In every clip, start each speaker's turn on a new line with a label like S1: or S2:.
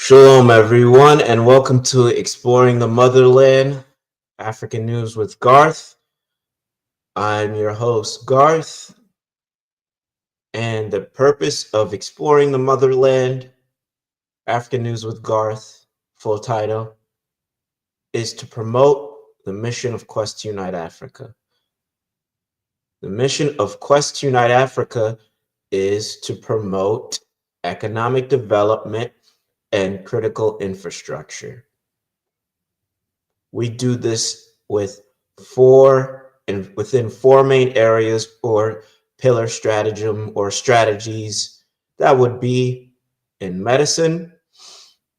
S1: Shalom, everyone, and welcome to Exploring the Motherland, African News with Garth. I'm your host, Garth, and the purpose of Exploring the Motherland, African News with Garth, full title, is to promote the mission of Quest to Unite Africa. The mission of Quest to Unite Africa is to promote economic development and critical infrastructure. We do this within four main areas or pillar stratagem or strategies. That would be in medicine,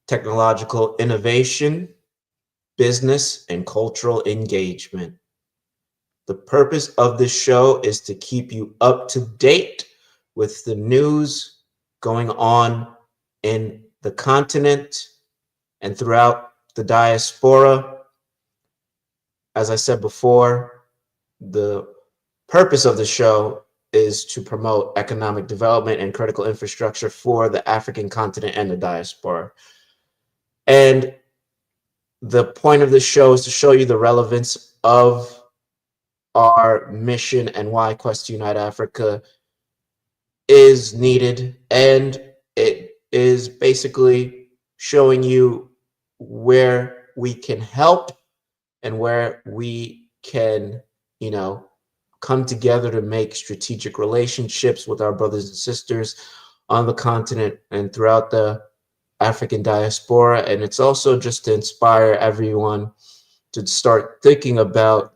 S1: technological innovation, business, and cultural engagement. The purpose of this show is to keep you up to date with the news going on in the continent and throughout the diaspora. As I said before, the purpose of the show is to promote economic development and critical infrastructure for the African continent and the diaspora. And the point of the show is to show you the relevance of our mission and why Quest to Unite Africa is needed. And it is basically showing you where we can help and where we can, come together to make strategic relationships with our brothers and sisters on the continent and throughout the African diaspora. And it's also just to inspire everyone to start thinking about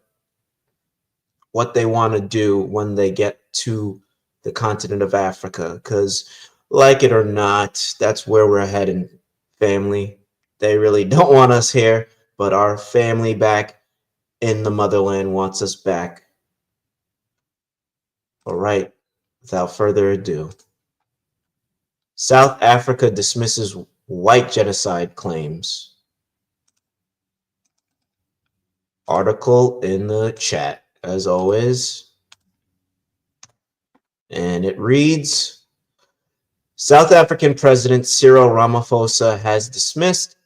S1: what they want to do when they get to the continent of Africa, because like it or not, that's where we're heading, family. They really don't want us here, but our family back in the motherland wants us back. All right, without further ado, South Africa dismisses white genocide claims. Article in the chat, as always. And it reads, South African President Cyril Ramaphosa has dismissed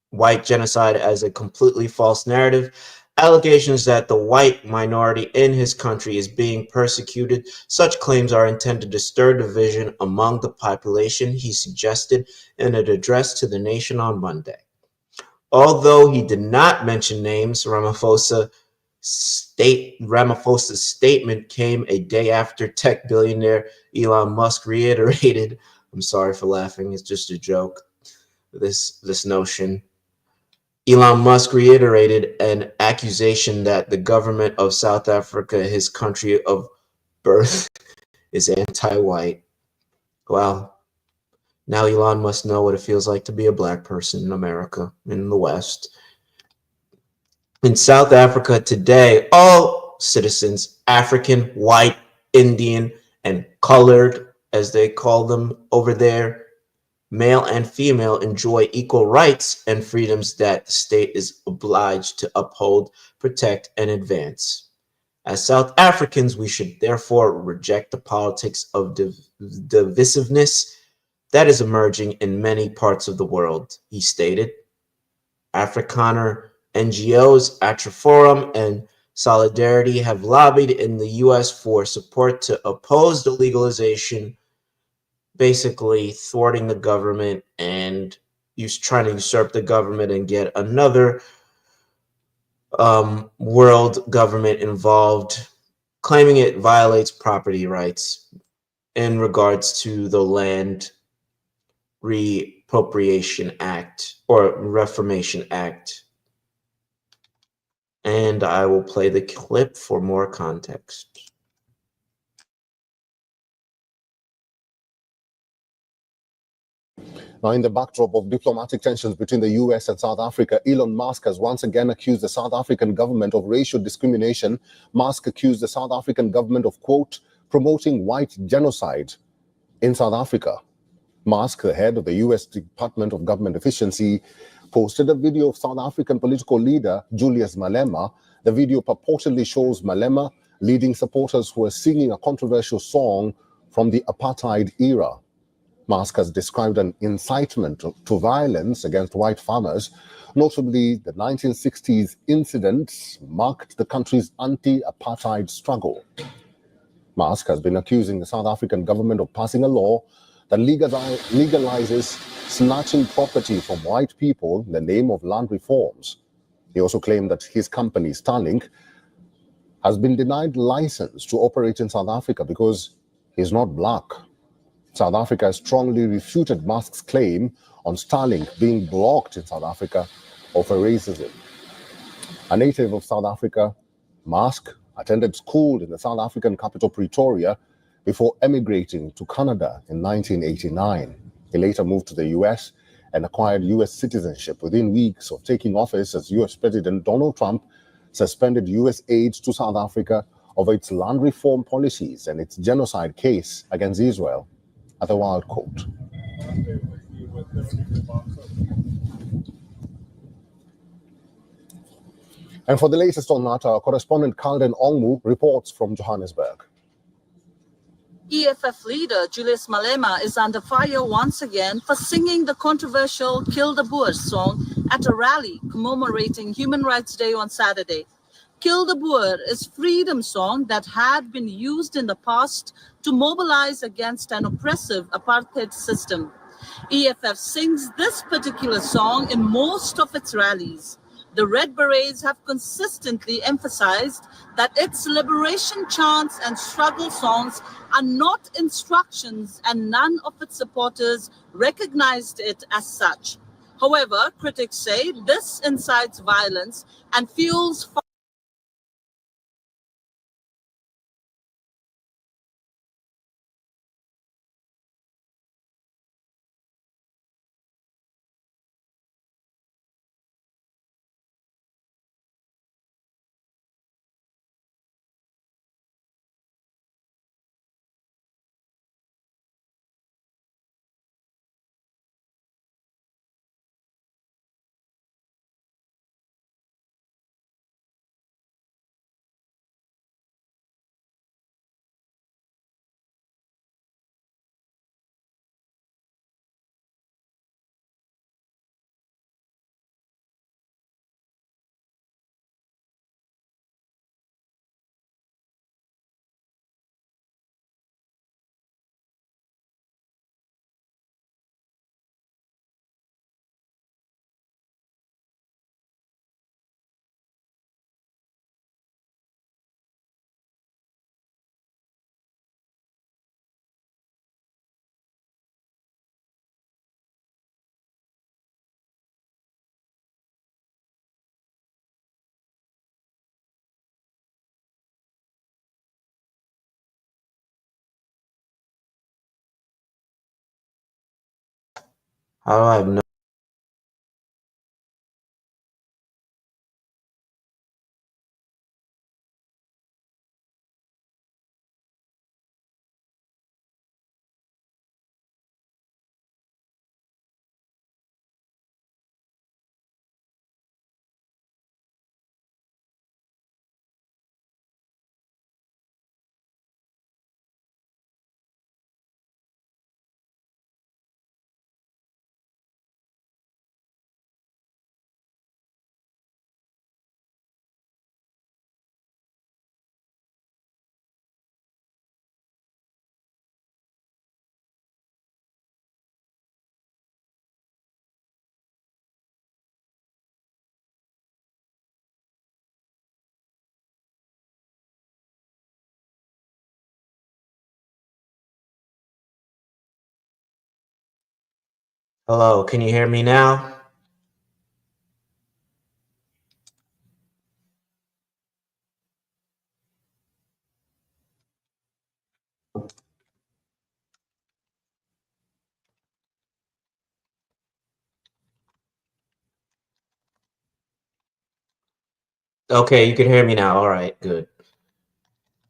S1: white genocide as a completely false narrative. Allegations that the white minority in his country is being persecuted. Such claims are intended to stir division among the population, he suggested in an address to the nation on Monday. Although he did not mention names, Ramaphosa's statement came a day after tech billionaire Elon Musk reiterated, I'm sorry for laughing, it's just a joke, this notion. Elon Musk reiterated an accusation that the government of South Africa, his country of birth, is anti-white. Well, now Elon must know what it feels like to be a black person in America, in the West. In South Africa today, all citizens, African, white, Indian, and colored, as they call them over there, male and female, enjoy equal rights and freedoms that the state is obliged to uphold, protect, and advance. As South Africans, we should therefore reject the politics of divisiveness that is emerging in many parts of the world, he stated. Afrikaner NGOs, AfriForum, and Solidarity have lobbied in the U.S. for support to oppose the legalization, basically thwarting the government and trying to usurp the government and get another world government involved, claiming it violates property rights in regards to the Land Reappropriation Act or Reformation Act. And I will play the clip for more context.
S2: Now, in the backdrop of diplomatic tensions between the US and South Africa, Elon Musk has once again accused the South African government of racial discrimination. Musk accused the South African government of, quote, promoting white genocide in South Africa. Musk, the head of the US Department of Government Efficiency, posted a video of South African political leader Julius Malema. The video purportedly shows Malema leading supporters who are singing a controversial song from the apartheid era. Mask has described an incitement to violence against white farmers. Notably, the 1960s incidents marked the country's anti-apartheid struggle. Mask has been accusing the South African government of passing a law that legalizes snatching property from white people in the name of land reforms. He also claimed that his company, Starlink, has been denied license to operate in South Africa because he's not black. South Africa has strongly refuted Mask's claim on Starlink being blocked in South Africa over racism. A native of South Africa, Mask attended school in the South African capital Pretoria before emigrating to Canada in 1989. He later moved to the US and acquired US citizenship within weeks of taking office as US President Donald Trump suspended US aid to South Africa over its land reform policies and its genocide case against Israel at the Wild Court. And for the latest on that, our correspondent Kalden Ongmu reports from Johannesburg.
S3: EFF leader Julius Malema is under fire once again for singing the controversial Kill the Boer song at a rally commemorating Human Rights Day on Saturday. Kill the Boer is a freedom song that had been used in the past to mobilize against an oppressive apartheid system. EFF sings this particular song in most of its rallies. The Red Berets have consistently emphasized that its liberation chants and struggle songs are not instructions, and none of its supporters recognized it as such. However, critics say this incites violence and fuels
S1: How do I have no? Hello, can you hear me now? Okay, you can hear me now. All right, good.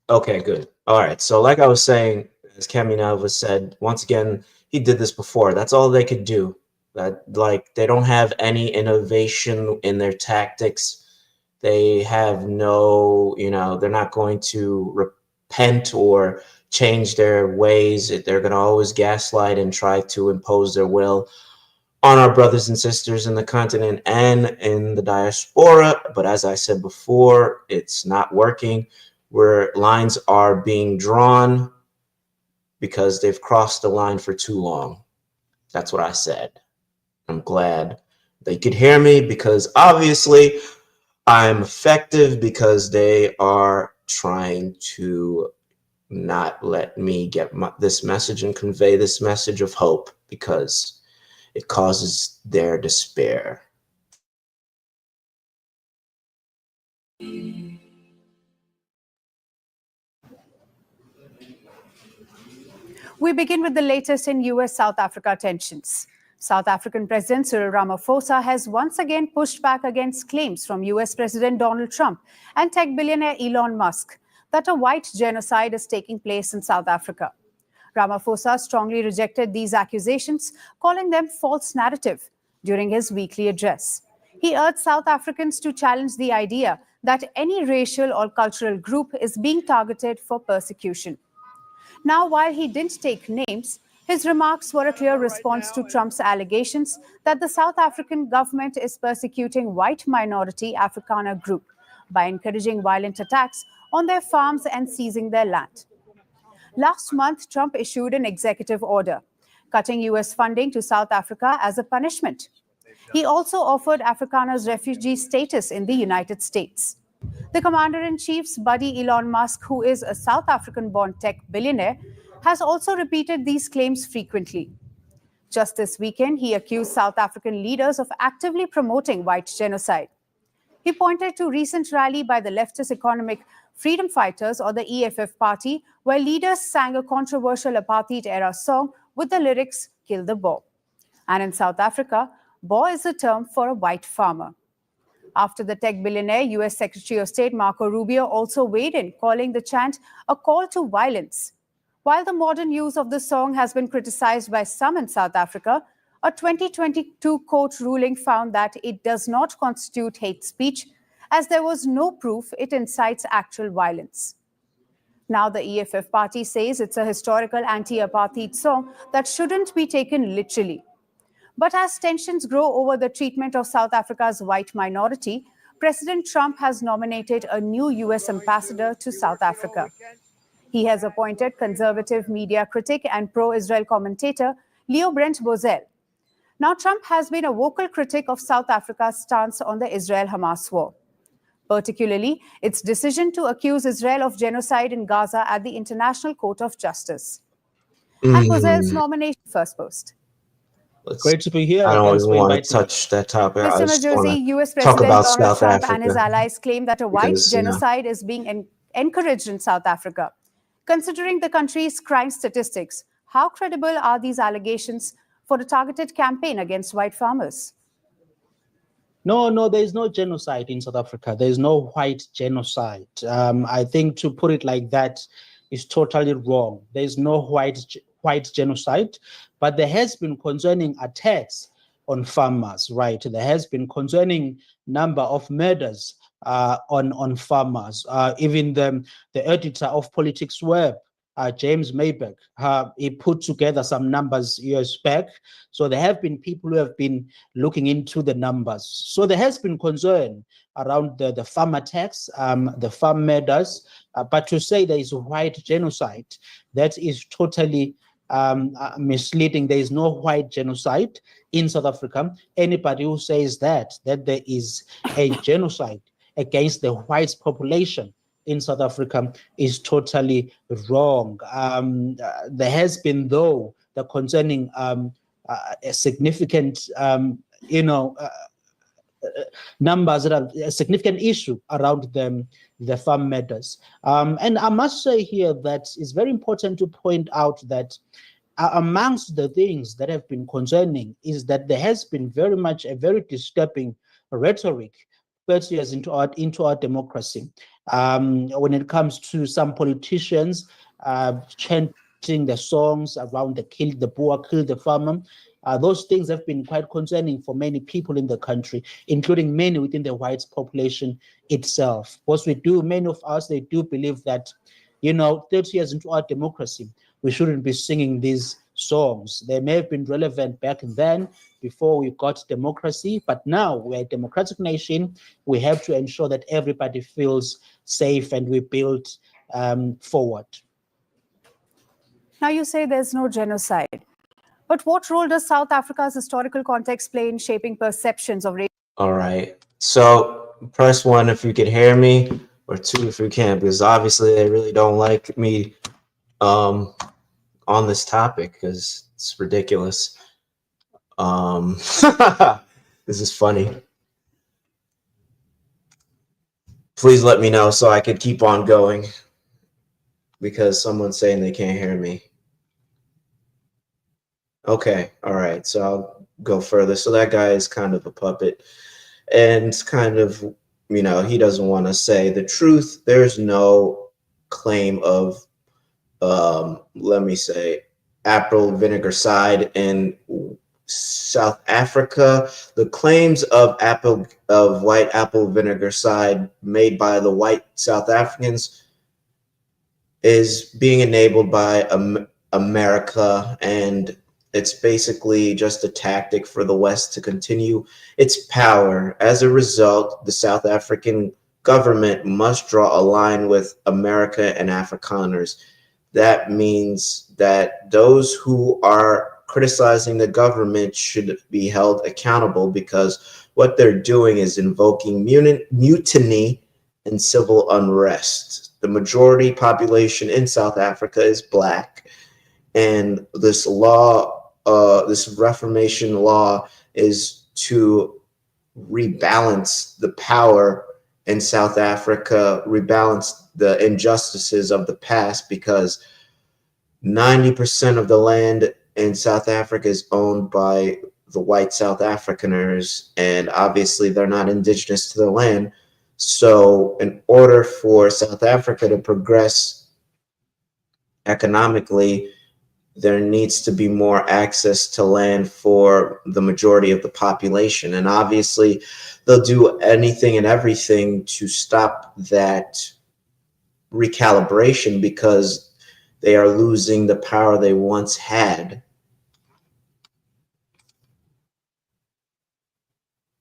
S1: Okay, good. All right. So like I was saying, as Kaminava said, once again, he did this before. That's all they could do. That like they don't have any innovation in their tactics. They have no, they're not going to repent or change their ways. They're going to always gaslight and try to impose their will on our brothers and sisters in the continent and in the diaspora. But as I said before, it's not working. Where lines are being drawn because they've crossed the line for too long. That's what I said. I'm glad they could hear me, because obviously I'm effective, because they are trying to not let me get this message and convey this message of hope, because it causes their despair.
S4: We begin with the latest in US-South Africa tensions. South African President Cyril Ramaphosa has once again pushed back against claims from US President Donald Trump and tech billionaire Elon Musk that a white genocide is taking place in South Africa. Ramaphosa strongly rejected these accusations, calling them false narrative during his weekly address. He urged South Africans to challenge the idea that any racial or cultural group is being targeted for persecution. Now, while he didn't take names, his remarks were a clear response to Trump's allegations that the South African government is persecuting white minority Afrikaner group by encouraging violent attacks on their farms and seizing their land. Last month, Trump issued an executive order cutting US funding to South Africa as a punishment. He also offered Afrikaners refugee status in the United States. The commander-in-chief's buddy Elon Musk, who is a South African-born tech billionaire, has also repeated these claims frequently. Just this weekend, he accused South African leaders of actively promoting white genocide. He pointed to a recent rally by the leftist Economic Freedom Fighters, or the EFF party, where leaders sang a controversial apartheid-era song with the lyrics, "Kill the Boer." And in South Africa, Boer is a term for a white farmer. After the tech billionaire, US Secretary of State Marco Rubio also weighed in, calling the chant a call to violence. While the modern use of the song has been criticized by some in South Africa, a 2022 court ruling found that it does not constitute hate speech, as there was no proof it incites actual violence. Now the EFF party says it's a historical anti-apartheid song that shouldn't be taken literally. But as tensions grow over the treatment of South Africa's white minority, President Trump has nominated a new US ambassador to South Africa. He has appointed conservative media critic and pro-Israel commentator Leo Brent Bozell. Now, Trump has been a vocal critic of South Africa's stance on the Israel-Hamas war, particularly its decision to accuse Israel of genocide in Gaza at the International Court of Justice. And Bozell's nomination first post.
S5: Great to be here.
S1: I don't
S5: Thanks
S1: even
S5: for
S1: want to
S5: inviting me.
S1: touch that topic. I
S4: Mr.
S1: just
S4: Majosi,
S1: want
S4: US
S1: to talk
S4: President
S1: about
S4: Donald
S1: South
S4: Trump
S1: Africa.
S4: and his allies claim that a white
S1: Because,
S4: genocide is being encouraged in South Africa. Considering the country's crime statistics, how credible are these allegations for a targeted campaign against white farmers?
S5: No, there is no genocide in South Africa. There is no white genocide. I think to put it like that is totally wrong. There is no white genocide, but there has been concerning attacks on farmers, right? There has been concerning number of murders on farmers. Even the editor of Politics Web, James Mayberg, he put together some numbers years back. So there have been people who have been looking into the numbers. So there has been concern around the farm attacks, the farm murders, but to say there is a white genocide, that is totally misleading. There is no white genocide in South Africa. Anybody who says that there is a genocide against the white population in South Africa is totally wrong. There has been, though, the concerning a significant, numbers that are a significant issue around the farm matters. And I must say here that it's very important to point out that amongst the things that have been concerning is that there has been very much a very disturbing rhetoric 30 years into our democracy. When it comes to some politicians chanting the songs around the kill the Boer, kill the farmer, those things have been quite concerning for many people in the country, including many within the white population itself. Many of us, they do believe that 30 years into our democracy, we shouldn't be singing these songs. They may have been relevant back then, before we got democracy, but now we're a democratic nation. We have to ensure that everybody feels safe and we build forward.
S4: Now you say there's no genocide, but what role does South Africa's historical context play in shaping perceptions of race?
S1: All right. So press 1 if you can hear me, or 2 if you can't, because obviously they really don't like me on this topic because it's ridiculous. This is funny. Please let me know so I could keep on going, because someone's saying they can't hear me. Okay, all right, so I'll go further. So that guy is kind of a puppet, and kind of, he doesn't want to say the truth. There's no claim of, let me say, apple vinegar side in South Africa. The claims of white apple vinegar side made by the white South Africans is being enabled by America, and it's basically just a tactic for the West to continue its power. As a result, the South African government must draw a line with America and Afrikaners. That means that those who are criticizing the government should be held accountable, because what they're doing is invoking mutiny and civil unrest. The majority population in South Africa is Black, and this law, this Reformation law, is to rebalance the power in South Africa, rebalance the injustices of the past, because 90% of the land in South Africa is owned by the white South Afrikaners, and obviously they're not indigenous to the land. So in order for South Africa to progress economically, there needs to be more access to land for the majority of the population. And obviously they'll do anything and everything to stop that recalibration, because they are losing the power they once had.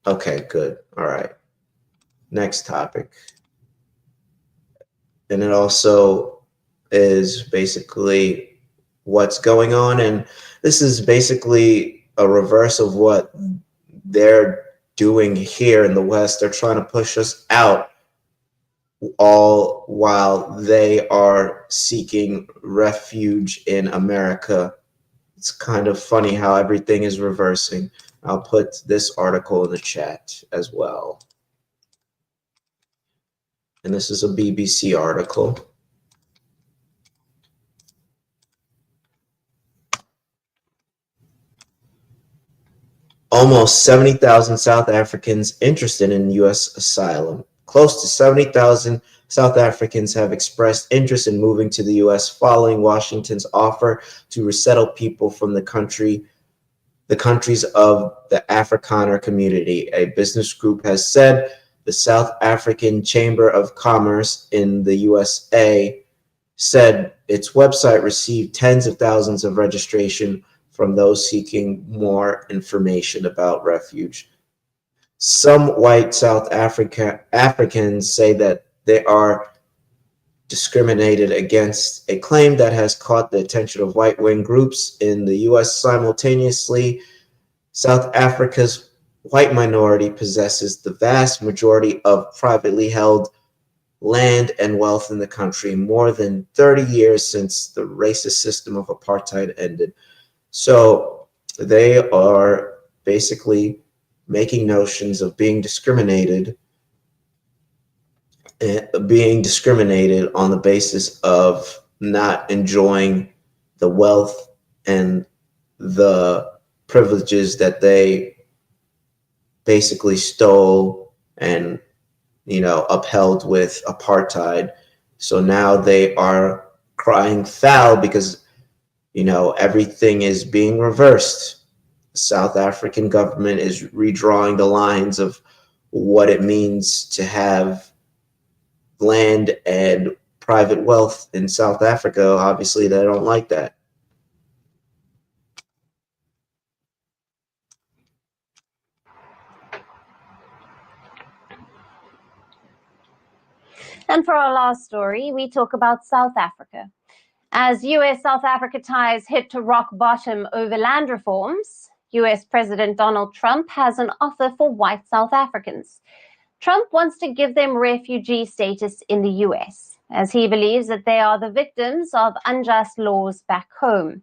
S1: Okay, good. All right. Next topic. And it also is basically what's going on. And this is basically a reverse of what they're doing here in the West. They're trying to push us out, all while they are seeking refuge in America. It's kind of funny how everything is reversing. I'll put this article in the chat as well. And this is a BBC article. Almost 70,000 South Africans interested in U.S. asylum. Close to 70,000 South Africans have expressed interest in moving to the U.S. following Washington's offer to resettle people from the countries of the Afrikaner community. A business group has said the South African Chamber of Commerce in the USA said its website received tens of thousands of registration from those seeking more information about refuge. Some white South Africans say that they are discriminated against, a claim that has caught the attention of right-wing groups in the U.S. Simultaneously, South Africa's white minority possesses the vast majority of privately held land and wealth in the country, more than 30 years since the racist system of apartheid ended. So they are basically making notions of being discriminated on the basis of not enjoying the wealth and the privileges that they basically stole and, upheld with apartheid. So now they are crying foul because, everything is being reversed. The South African government is redrawing the lines of what it means to have land and private wealth in South Africa. Obviously, they don't like that.
S6: And for our last story, we talk about South Africa. As US-South Africa ties hit to rock bottom over land reforms, US President Donald Trump has an offer for white South Africans. Trump wants to give them refugee status in the US, as he believes that they are the victims of unjust laws back home.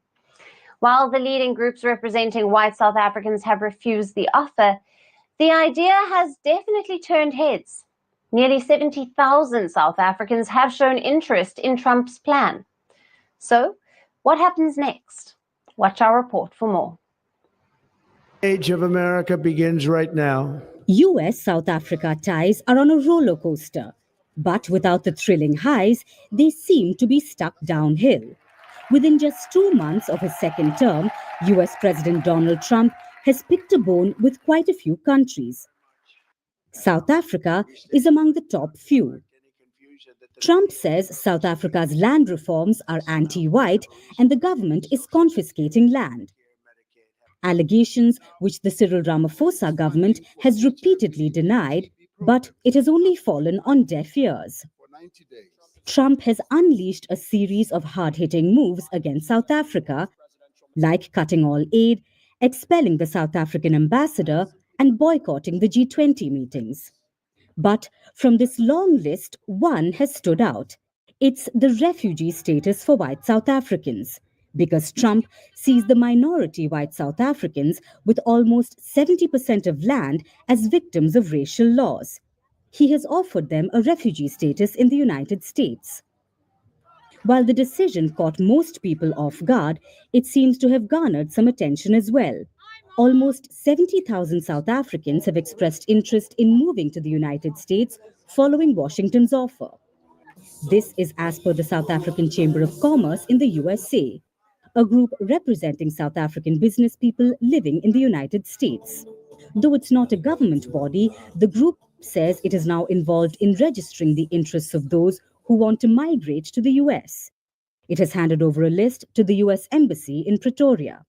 S6: While the leading groups representing white South Africans have refused the offer, the idea has definitely turned heads. Nearly 70,000 South Africans have shown interest in Trump's plan. So, what happens next? Watch our report for more.
S7: Age of America begins right now.
S8: US-South Africa ties are on a roller coaster, but without the thrilling highs, they seem to be stuck downhill. Within just 2 months of his second term, US President Donald Trump has picked a bone with quite a few countries. South Africa is among the top few. Trump says South Africa's land reforms are anti-white and the government is confiscating land. Allegations which the Cyril Ramaphosa government has repeatedly denied, but it has only fallen on deaf ears. Trump has unleashed a series of hard-hitting moves against South Africa, like cutting all aid, expelling the South African ambassador, and boycotting the G20 meetings. But from this long list, one has stood out. It's the refugee status for white South Africans, because Trump sees the minority white South Africans with almost 70% of land as victims of racial laws. He has offered them a refugee status in the United States. While the decision caught most people off guard, it seems to have garnered some attention as well. Almost 70,000 South Africans have expressed interest in moving to the United States following Washington's offer. This is as per the South African Chamber of Commerce in the USA, a group representing South African business people living in the United States. Though it's not a government body, the group says it is now involved in registering the interests of those who want to migrate to the US. It has handed over a list to the US Embassy in Pretoria.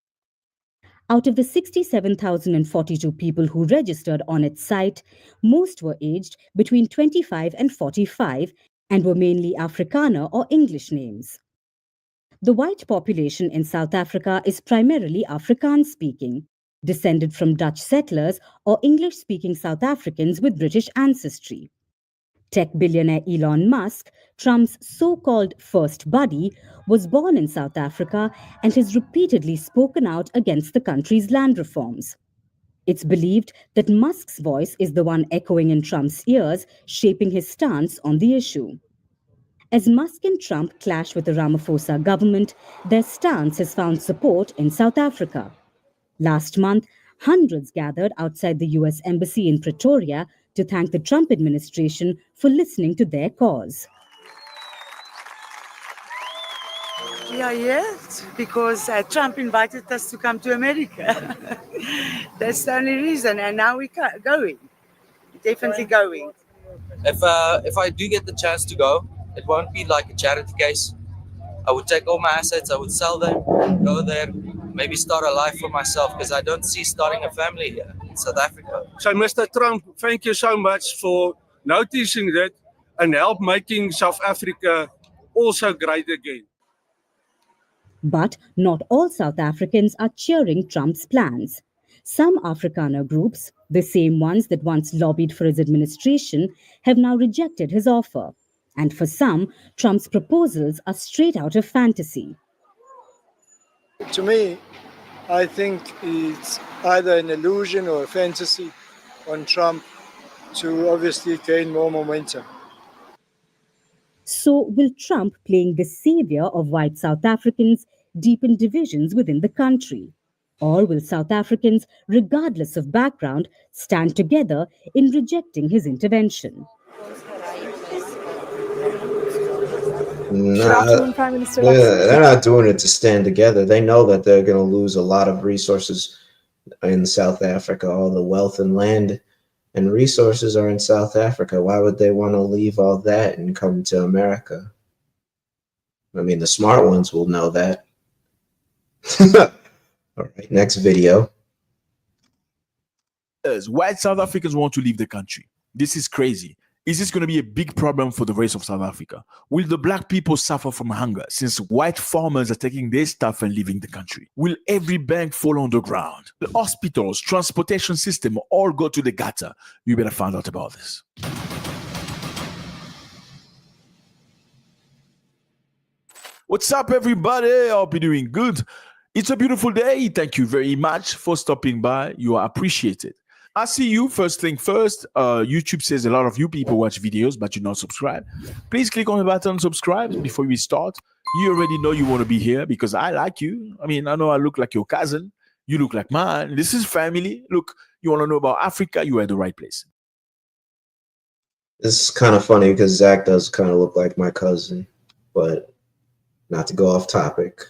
S8: Out of the 67,042 people who registered on its site, most were aged between 25 and 45 and were mainly Afrikaner or English names. The white population in South Africa is primarily Afrikaans-speaking, descended from Dutch settlers or English-speaking South Africans with British ancestry. Tech billionaire Elon Musk, Trump's so-called first buddy, was born in South Africa and has repeatedly spoken out against the country's land reforms. It's believed that Musk's voice is the one echoing in Trump's ears, shaping his stance on the issue. As Musk and Trump clash with the Ramaphosa government, their stance has found support in South Africa. Last month, hundreds gathered outside the US Embassy in Pretoria to thank the Trump administration for listening to their cause.
S9: We are here because Trump invited us to come to America. That's the only reason, and now we're going. Definitely going.
S10: If I do get the chance to go, it won't be like a charity case. I would take all my assets, I would sell them, go there, maybe start a life for myself, because I don't see starting a family here in South Africa.
S11: So, Mr. Trump, thank you so much for noticing that and help making South Africa also great again.
S8: But not all South Africans are cheering Trump's plans. Some Afrikaner groups, the same ones that once lobbied for his administration, have now rejected his offer. And for some, Trump's proposals are straight out of fantasy.
S12: To me, I think it's either an illusion or a fantasy on Trump to obviously gain more momentum.
S8: So will Trump, playing the savior of white South Africans, deepen divisions within the country? Or will South Africans, regardless of background, stand together in rejecting his intervention?
S1: Nah, they're not doing it to stand together. They know that they're going to lose a lot of resources in South Africa. All the wealth and land and resources are in South Africa. Why would they want to leave all that and come to America? I mean, the smart ones will know that. All right, next video.
S13: White South Africans want to leave the country. This is crazy. Is this going to be a big problem for the race of South Africa? Will the black people suffer from hunger since white farmers are taking their stuff and leaving the country? Will every bank fall on the ground? The hospitals, transportation system all go to the gutter? You better find out about this. What's up, everybody? I hope you're doing good. It's a beautiful day. Thank you very much for stopping by. You are appreciated. I see you. First thing first, YouTube says a lot of you people watch videos, but you're not subscribed. Please click on the button subscribe before we start. You already know you want to be here because I like you. I mean, I know I look like your cousin. You look like mine. This is family. Look, you want to know about Africa? You are at the right place.
S1: This is kind of funny because Zach does kind of look like my cousin, but not to go off topic.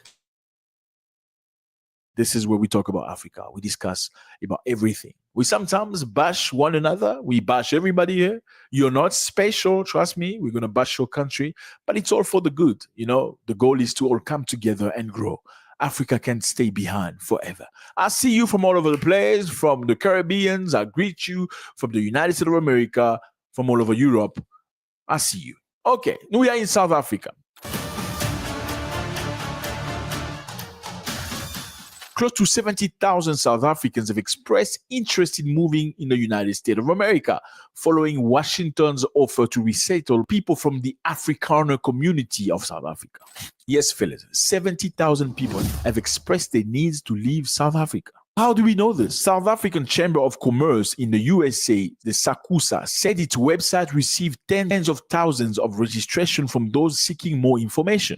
S13: This is where we talk about Africa. We discuss about everything. We sometimes bash one another. We bash everybody here. You're not special. Trust me. We're going to bash your country, but it's all for the good. You know, the goal is to all come together and grow. Africa can't stay behind forever. I see you from all over the place, from the Caribbeans. I greet you from the United States of America, from all over Europe. I see you. Okay, we are in South Africa. Close to 70,000 South Africans have expressed interest in moving in the United States of America, following Washington's offer to resettle people from the Afrikaner community of South Africa. Yes, fellas, 70,000 people have expressed their needs to leave South Africa. How do we know this? South African Chamber of Commerce in the USA, the SACUSA, said its website received tens of thousands of registrations from those seeking more information.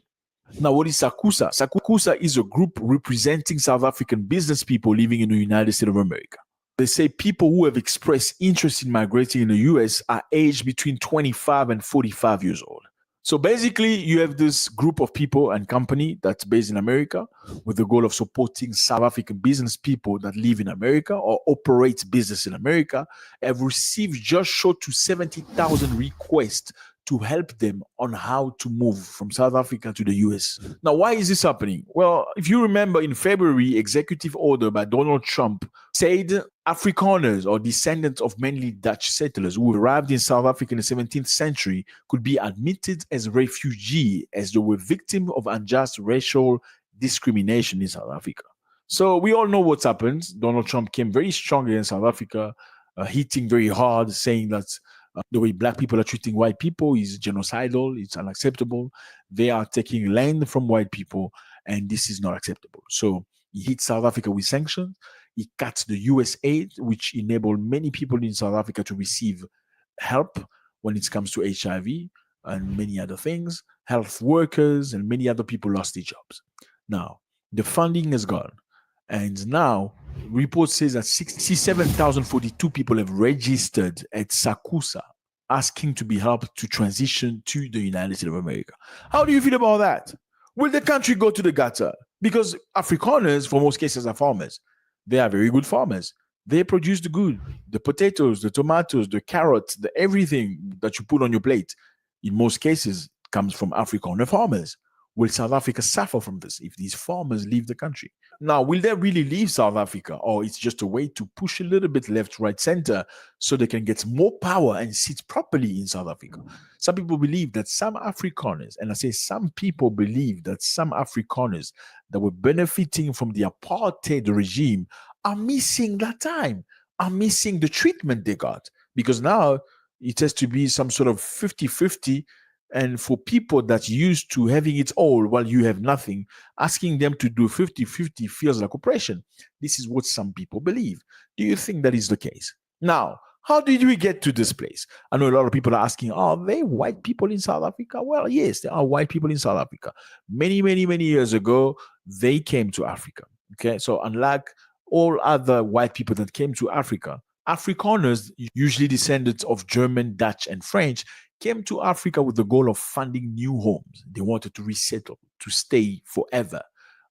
S13: Now, what is SACUSA? SACUSA is a group representing South African business people living in the United States of America. They say people who have expressed interest in migrating in the US are aged between 25 and 45 years old. So basically, you have this group of people and company that's based in America with the goal of supporting South African business people that live in America or operate business in America, have received just short to 70,000 requests to help them on how to move from South Africa to the US. Now, why is this happening? Well, if you remember in February, executive order by Donald Trump said Afrikaners or descendants of mainly Dutch settlers who arrived in South Africa in the 17th century could be admitted as refugees as they were victims of unjust racial discrimination in South Africa. So we all know what's happened. Donald Trump came very strong against South Africa, hitting very hard, saying that the way black people are treating white people is genocidal, it's unacceptable. They are taking land from white people, and this is not acceptable. So he hit South Africa with sanctions. He cut the US aid, which enabled many people in South Africa to receive help when it comes to HIV and many other things. Health workers and many other people lost their jobs. Now, the funding is gone. And now, report says that 67,042 people have registered at SACUSA asking to be helped to transition to the United States of America. How do you feel about that? Will the country go to the gutter? Because Afrikaners, for most cases, are farmers. They are very good farmers. They produce the good, the potatoes, the tomatoes, the carrots, the everything that you put on your plate. In most cases, comes from Afrikaner farmers. Will South Africa suffer from this if these farmers leave the country? Now, will they really leave South Africa, or it's just a way to push a little bit left, right, center so they can get more power and sit properly in South Africa? Some people believe that some Afrikaners, and I say some people believe that some Afrikaners that were benefiting from the apartheid regime are missing that time, are missing the treatment they got, because now it has to be some sort of 50-50. And for people that used to having it all while you have nothing, asking them to do 50-50 feels like oppression. This is what some people believe. Do you think that is the case? Now, how did we get to this place? I know a lot of people are asking, are they white people in South Africa? Well, yes, there are white people in South Africa. Many, many, many years ago, they came to Africa. Okay, so unlike all other white people that came to Africa, Afrikaners, usually descendants of German, Dutch, and French, came to Africa with the goal of funding new homes. They wanted to resettle, to stay forever.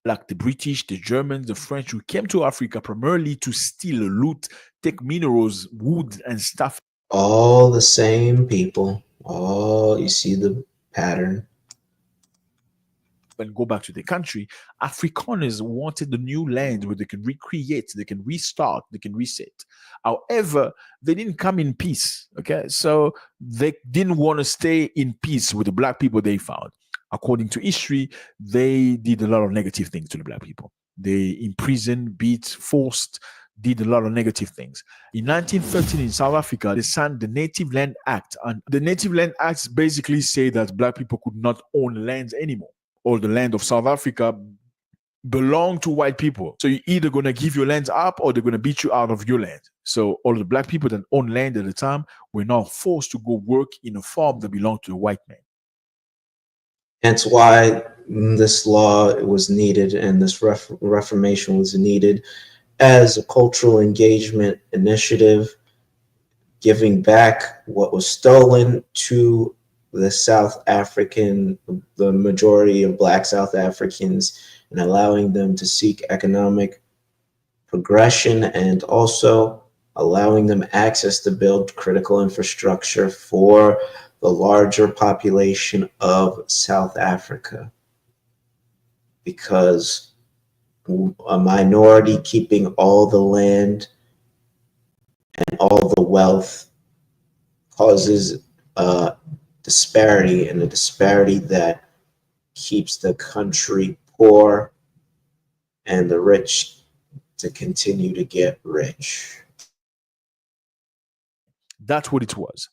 S13: Like the British, the Germans, the French, who came to Africa primarily to steal, loot, take minerals, wood, and stuff.
S1: All the same people. Oh, you see the pattern.
S13: and go back to their country, Afrikaners wanted the new land where they can recreate, they can restart, they can reset. However, they didn't come in peace. Okay, so they didn't want to stay in peace with the black people they found. According to history, they did a lot of negative things to the black people. They imprisoned, beat, forced, did a lot of negative things. In 1913 in South Africa, they signed the Native Land Act. And the Native Land Acts basically say that black people could not own lands anymore. All the land of South Africa belonged to white people. So you're either going to give your lands up or they're going to beat you out of your land. So all the black people that owned land at the time were now forced to go work in a farm that belonged to the white man.
S1: Hence why this law was needed and this reformation was needed as a cultural engagement initiative, giving back what was stolen to the South African, the majority of Black South Africans, and allowing them to seek economic progression and also allowing them access to build critical infrastructure for the larger population of South Africa. Because a minority keeping all the land and all the wealth causes a disparity, and a disparity that keeps the country poor and the rich to continue to get rich.
S13: That's what it was.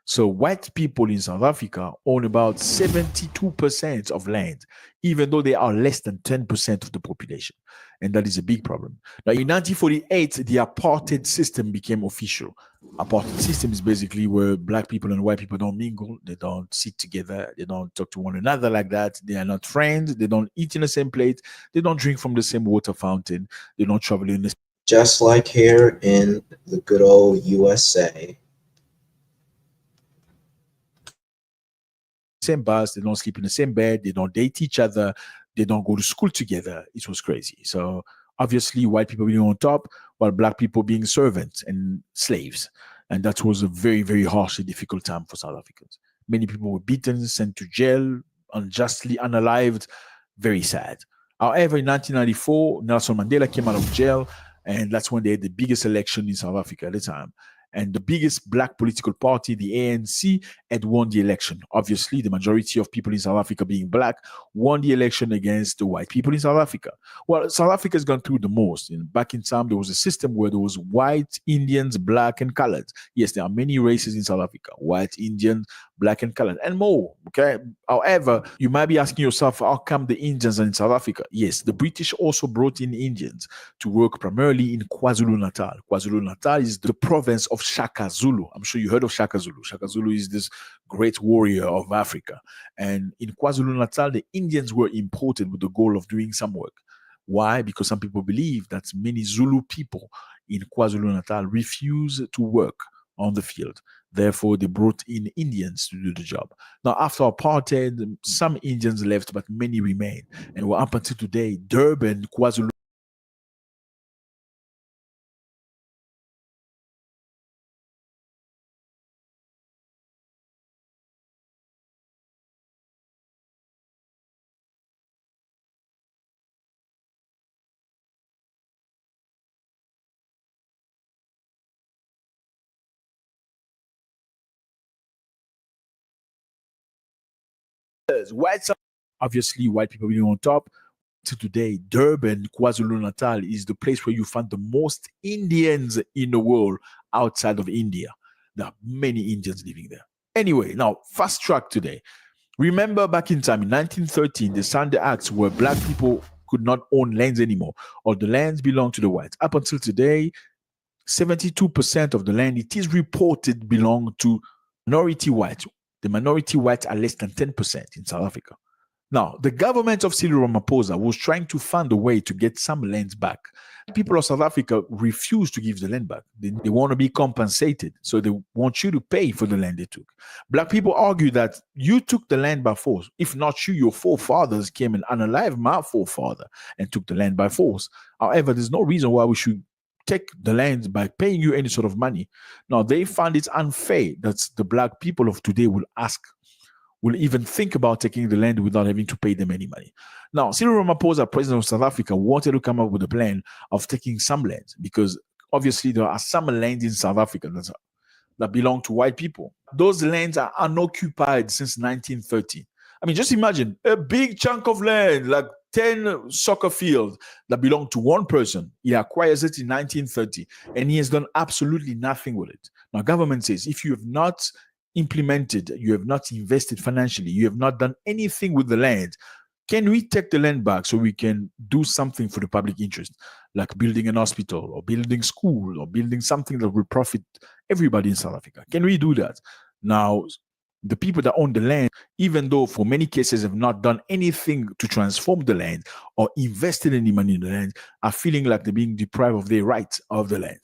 S13: So white people in South Africa own about 72% of land, even though they are less than 10% of the population. And that is a big problem. Now, in 1948, the apartheid system became official. Apartheid system is basically where black people and white people don't mingle, they don't sit together, they don't talk to one another like that, they are not friends, they don't eat in the same plate, they don't drink from the same water fountain, they don't travel in the
S1: just like here in the good old USA.
S13: Same bus, they don't sleep in the same bed, they don't date each other, they don't go to school together. It was crazy. So obviously white people being on top while black people being servants and slaves. And that was a very, very harsh and difficult time for South Africans. Many people were beaten, sent to jail, unjustly unalived. Very sad. However, in 1994, Nelson Mandela came out of jail, and that's when they had the biggest election in South Africa at the time. And the biggest black political party, the ANC, had won the election. Obviously, the majority of people in South Africa being black won the election against the white people in South Africa. Well, South Africa has gone through the most. Back in time, there was a system where there was white, Indians, black, and colored. Yes, there are many races in South Africa: white, Indian, black, and colored, and more. Okay. However, you might be asking yourself, how come the Indians are in South Africa? Yes, the British also brought in Indians to work primarily in KwaZulu-Natal. KwaZulu-Natal is the province of Shaka Zulu. I'm sure you heard of Shaka Zulu. Shaka Zulu is this great warrior of Africa. And in KwaZulu-Natal, the Indians were imported with the goal of doing some work. Why? Because some people believe that many Zulu people in KwaZulu-Natal refuse to work on the field. Therefore, they brought in Indians to do the job. Now, after apartheid, some Indians left, but many remain. And up until today, Durban, KwaZulu whites, obviously white people being on top. To today, Durban, KwaZulu-Natal is the place where you find the most Indians in the world outside of India. There are many Indians living there. Anyway, now fast track today. Remember back in time, in 1913, they signed the acts where black people could not own lands anymore, or the lands belonged to the whites. Up until today, 72% of the land, it is reported, belong to minority whites. The minority whites are less than 10% in South Africa. Now, the government of Cyril Ramaphosa was trying to find a way to get some lands back. People of South Africa refuse to give the land back. They want to be compensated, so they want you to pay for the land they took. Black people argue that you took the land by force. If not you, your forefathers came and unalived my forefather and took the land by force. However, there's no reason why we should take the land by paying you any sort of money. Now, they find it unfair that the black people of today will ask, will even think about taking the land without having to pay them any money. Now, Cyril Ramaphosa, president of South Africa, wanted to come up with a plan of taking some land because obviously there are some lands in South Africa that belong to white people. Those lands are unoccupied since 1930. I mean, just imagine a big chunk of land, like 10 soccer fields that belong to one person. He acquires it in 1930 and he has done absolutely nothing with it. Now, government says if you have not implemented, you have not invested financially, you have not done anything with the land, can we take the land back so we can do something for the public interest, like building an hospital or building school or building something that will profit everybody in South Africa? Can we do that? Now, the people that own the land, even though for many cases have not done anything to transform the land or invested any money in the land, are feeling like they're being deprived of their rights of the land.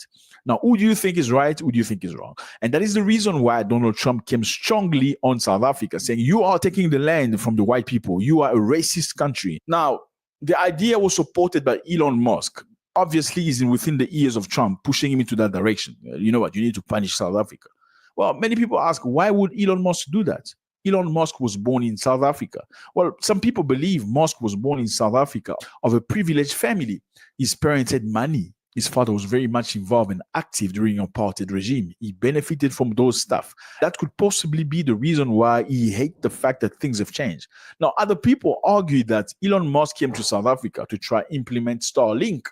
S13: Now, who do you think is right? Who do you think is wrong? And that is the reason why Donald Trump came strongly on South Africa, saying, you are taking the land from the white people. You are a racist country. Now, the idea was supported by Elon Musk. Obviously, he's within the ears of Trump, pushing him into that direction. You know what? You need to punish South Africa. Well, many people ask, why would Elon Musk do that? Elon Musk was born in South Africa. Well, some people believe Musk was born in South Africa of a privileged family. His parents had money. His father was very much involved and active during the apartheid regime. He benefited from those stuff. That could possibly be the reason why he hates the fact that things have changed. Now, other people argue that Elon Musk came to South Africa to try implement Starlink.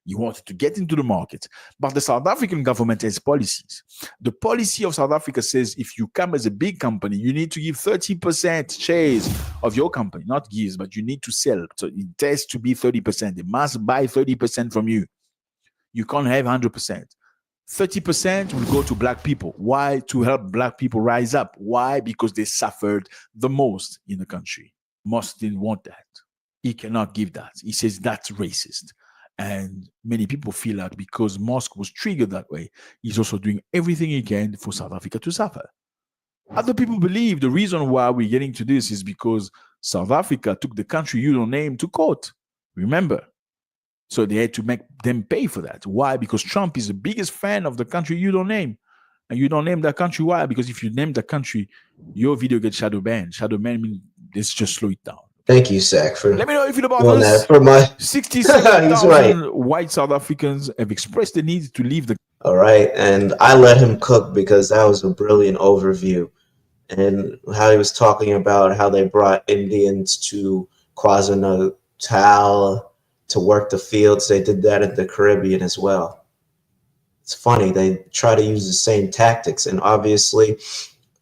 S13: He wanted to get into the market. But the South African government has policies. The policy of South Africa says if you come as a big company, you need to give 30% shares of your company. Not gives, but you need to sell. So it has to be 30%. They must buy 30% from you. You can't have 100%. 30% will go to black people. Why? To help black people rise up. Why? Because they suffered the most in the country. Musk didn't want that. He cannot give that. He says that's racist. And many people feel like because Musk was triggered that way, he's also doing everything he can for South Africa to suffer. Other people believe the reason why we're getting to this is because South Africa took the country you don't name to court. Remember? So they had to make them pay for that. Why? Because Trump is the biggest fan of the country you don't name. And you don't name that country. Why? Because if you name the country, your video gets shadow banned. Shadow banned means let's just slow it down.
S1: Thank you, Zach, for
S13: Let me know if you know about
S1: doing
S13: this.
S1: that. For my
S13: 67,000
S1: right.
S13: white South Africans have expressed the need to leave the.
S1: All right, and I let him cook because that was a brilliant overview, and how he was talking about how they brought Indians to KwaZulu-Natal to work the fields. They did that in the Caribbean as well. It's funny, they try to use the same tactics, and obviously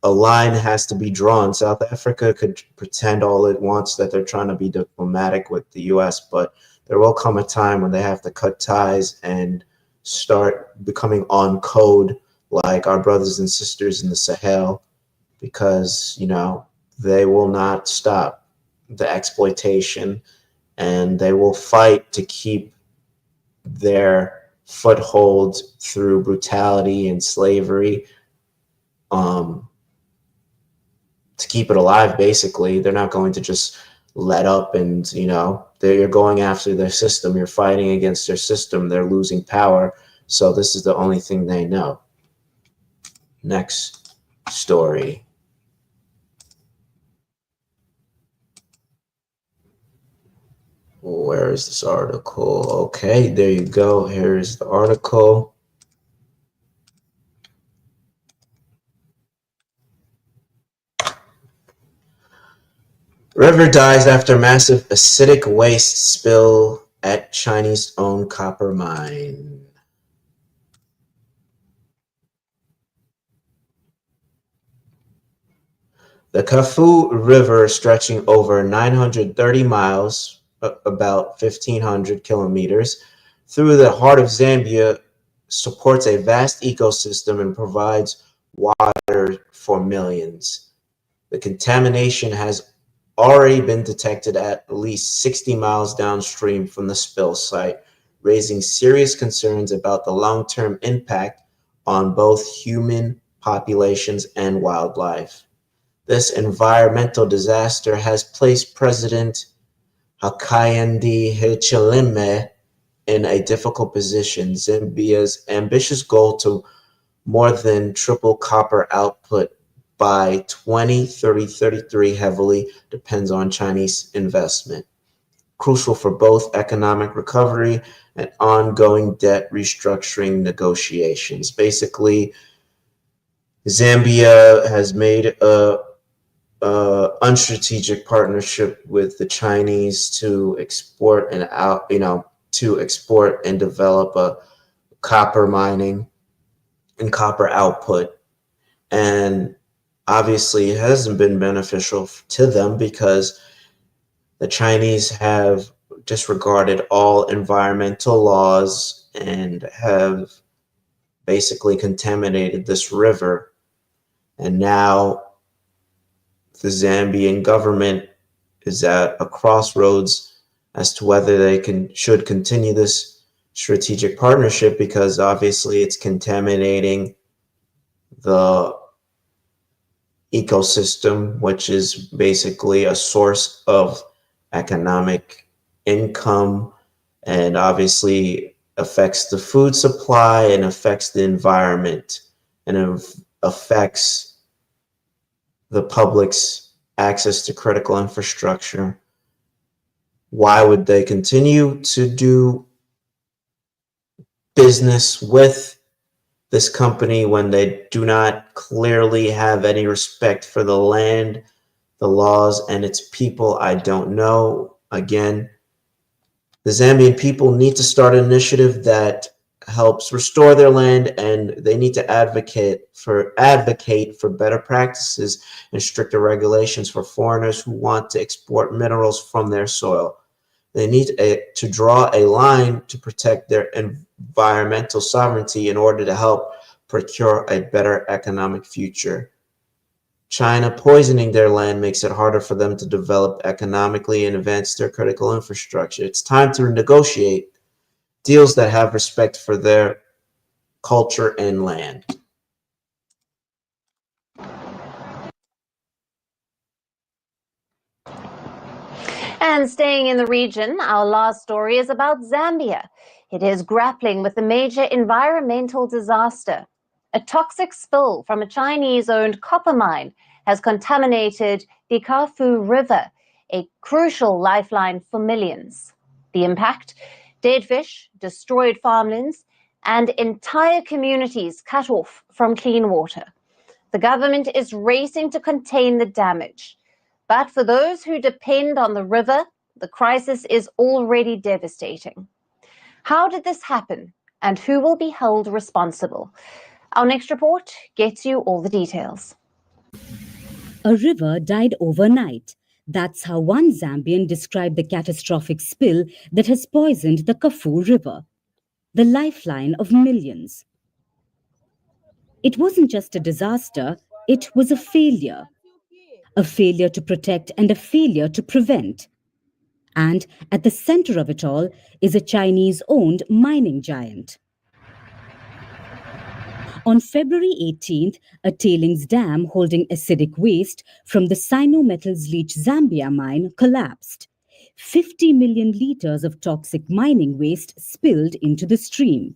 S1: a line has to be drawn. South Africa could pretend all it wants that they're trying to be diplomatic with the US, but there will come a time when they have to cut ties and start becoming on code like our brothers and sisters in the Sahel, because, you know, they will not stop the exploitation and they will fight to keep their foothold through brutality and slavery, to keep it alive. Basically, they're not going to just let up and, you know, you're going after their system, you're fighting against their system, they're losing power, so this is the only thing they know. Next story. Where is this article? Okay, there you go. Here's the article. River dies after massive acidic waste spill at Chinese-owned copper mine. The Kafu River, stretching over 930 miles, about 1,500 kilometers, through the heart of Zambia, supports a vast ecosystem and provides water for millions. The contamination has already been detected at least 60 miles downstream from the spill site, raising serious concerns about the long-term impact on both human populations and wildlife. This environmental disaster has placed President Hakainde Hichilema in a difficult position. Zambia's ambitious goal to more than triple copper output by 2033 heavily depends on Chinese investment, crucial for both economic recovery and ongoing debt restructuring negotiations. Basically, Zambia has made a unstrategic partnership with the Chinese to export and develop a copper mining and copper output. And obviously it hasn't been beneficial to them because the Chinese have disregarded all environmental laws and have basically contaminated this river. And now the Zambian government is at a crossroads as to whether they should continue this strategic partnership, because obviously it's contaminating the ecosystem, which is basically a source of economic income, and obviously affects the food supply and affects the environment and affects the public's access to critical infrastructure. Why would they continue to do business with this company when they do not clearly have any respect for the land, the laws, and its people? I don't know. Again, the Zambian people need to start an initiative that helps restore their land, and they need to advocate for better practices and stricter regulations for foreigners who want to export minerals from their soil. They need to draw a line to protect their environmental sovereignty in order to help procure a better economic future. China poisoning their land makes it harder for them to develop economically and advance their critical infrastructure. It's time to negotiate deals that have respect for their culture and land.
S6: And staying in the region, our last story is about Zambia. It is grappling with a major environmental disaster. A toxic spill from a Chinese-owned copper mine has contaminated the Kafu River, a crucial lifeline for millions. The impact? Dead fish, destroyed farmlands, and entire communities cut off from clean water. The government is racing to contain the damage. But for those who depend on the river, the crisis is already devastating. How did this happen, and who will be held responsible? Our next report gets you all the details.
S8: A river died overnight. That's how one Zambian described the catastrophic spill that has poisoned the Kafu River, the lifeline of millions. It wasn't just a disaster, it was a failure to protect and a failure to prevent. And at the center of it all is a Chinese-owned mining giant. On February 18th, a tailings dam holding acidic waste from the Sino-Metals Leach Zambia mine collapsed. 50 million liters of toxic mining waste spilled into the stream.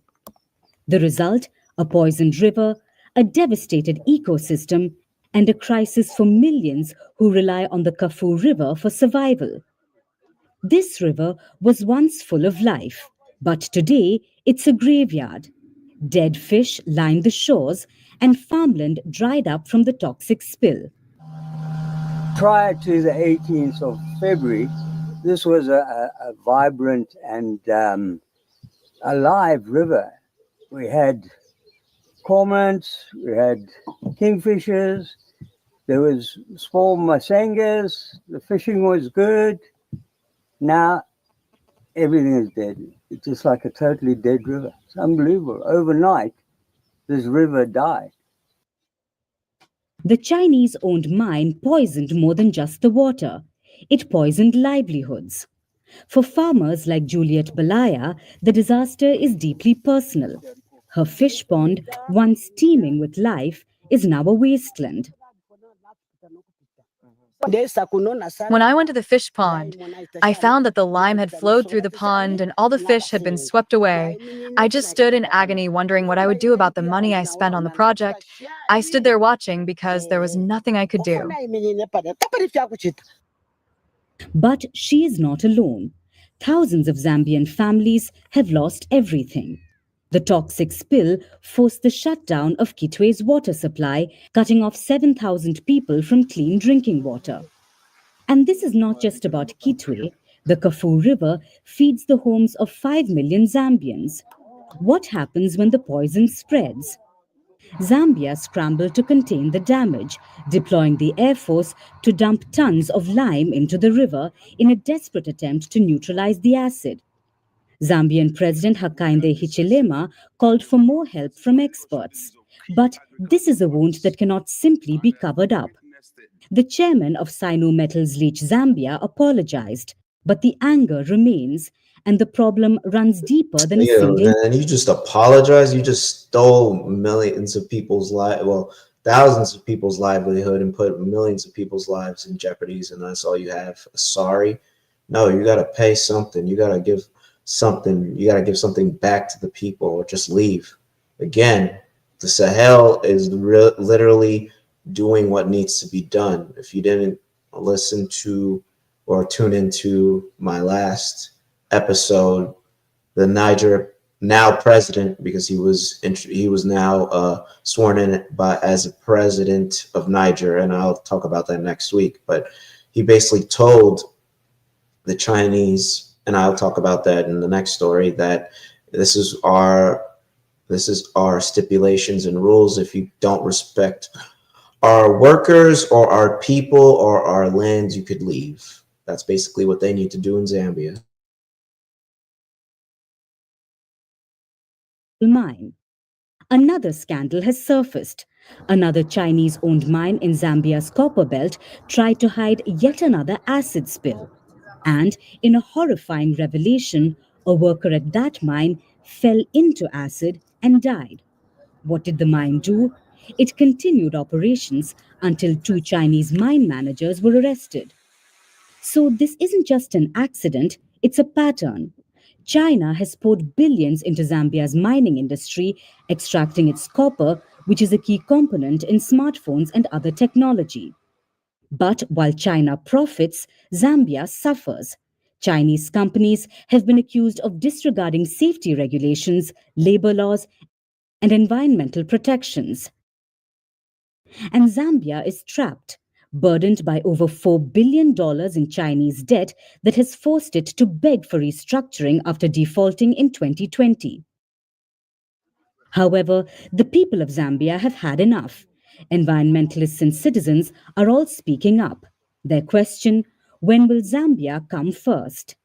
S8: The result, a poisoned river, a devastated ecosystem, and a crisis for millions who rely on the Kafu River for survival. This river was once full of life, but today it's a graveyard. Dead fish line the shores and farmland dried up from the toxic spill.
S14: Prior to the 18th of February, this was a vibrant and alive river. We had cormorants, we had kingfishers, there was small masangas, the fishing was good. Now, everything is dead. It's just like a totally dead river. It's unbelievable. Overnight, this river died.
S8: The Chinese-owned mine poisoned more than just the water. It poisoned livelihoods. For farmers like Juliet Balaya, the disaster is deeply personal. Her fish pond, once teeming with life, is now a wasteland.
S15: When I went to the fish pond, I found that the lime had flowed through the pond and all the fish had been swept away. I just stood in agony wondering what I would do about the money I spent on the project. I stood there watching because there was nothing I could do.
S8: But she is not alone. Thousands of Zambian families have lost everything. The toxic spill forced the shutdown of Kitwe's water supply, cutting off 7,000 people from clean drinking water. And this is not just about Kitwe. The Kafue River feeds the homes of 5 million Zambians. What happens when the poison spreads? Zambia scrambled to contain the damage, deploying the Air Force to dump tons of lime into the river in a desperate attempt to neutralize the acid. Zambian President Hakainde Hichilema called for more help from experts. But this is a wound that cannot simply be covered up. The chairman of Sino Metals Leach Zambia apologized, but the anger remains, and the problem runs deeper than a single...
S1: Man, you just apologize? You just stole millions of people's lives, well, thousands of people's livelihood and put millions of people's lives in jeopardy, and that's all you have? Sorry? No, you got to pay something. You got to give something. You got to give something back to the people or just leave. Again, the Sahel is literally doing what needs to be done. If you didn't listen to or tune into my last episode, the Niger now president, because he was now sworn in as a president of Niger, and I'll talk about that next week. But he basically told the Chinese, and I'll talk about that in the next story, that this is our stipulations and rules. If you don't respect our workers or our people or our lands, you could leave. That's basically what they need to do in Zambia.
S8: Mine. Another scandal has surfaced. Another Chinese-owned mine in Zambia's copper belt tried to hide yet another acid spill. And in a horrifying revelation, a worker at that mine fell into acid and died. What did the mine do? It continued operations until 2 Chinese mine managers were arrested. So this isn't just an accident, it's a pattern. China has poured billions into Zambia's mining industry, extracting its copper, which is a key component in smartphones and other technology. But while China profits, Zambia suffers. Chinese companies have been accused of disregarding safety regulations, labor laws, and environmental protections. And Zambia is trapped, burdened by over $4 billion in Chinese debt that has forced it to beg for restructuring after defaulting in 2020. However, the people of Zambia have had enough. Environmentalists and citizens are all speaking up. Their question: when will Zambia come first?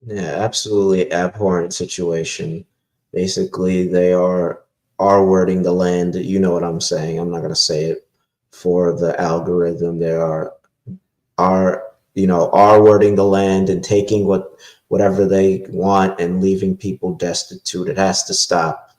S1: Yeah, absolutely abhorrent situation. Basically, they are R-wording the land. You know what I'm saying. I'm not going to say it for the algorithm. They are R-wording the land and taking whatever they want and leaving people destitute. It has to stop.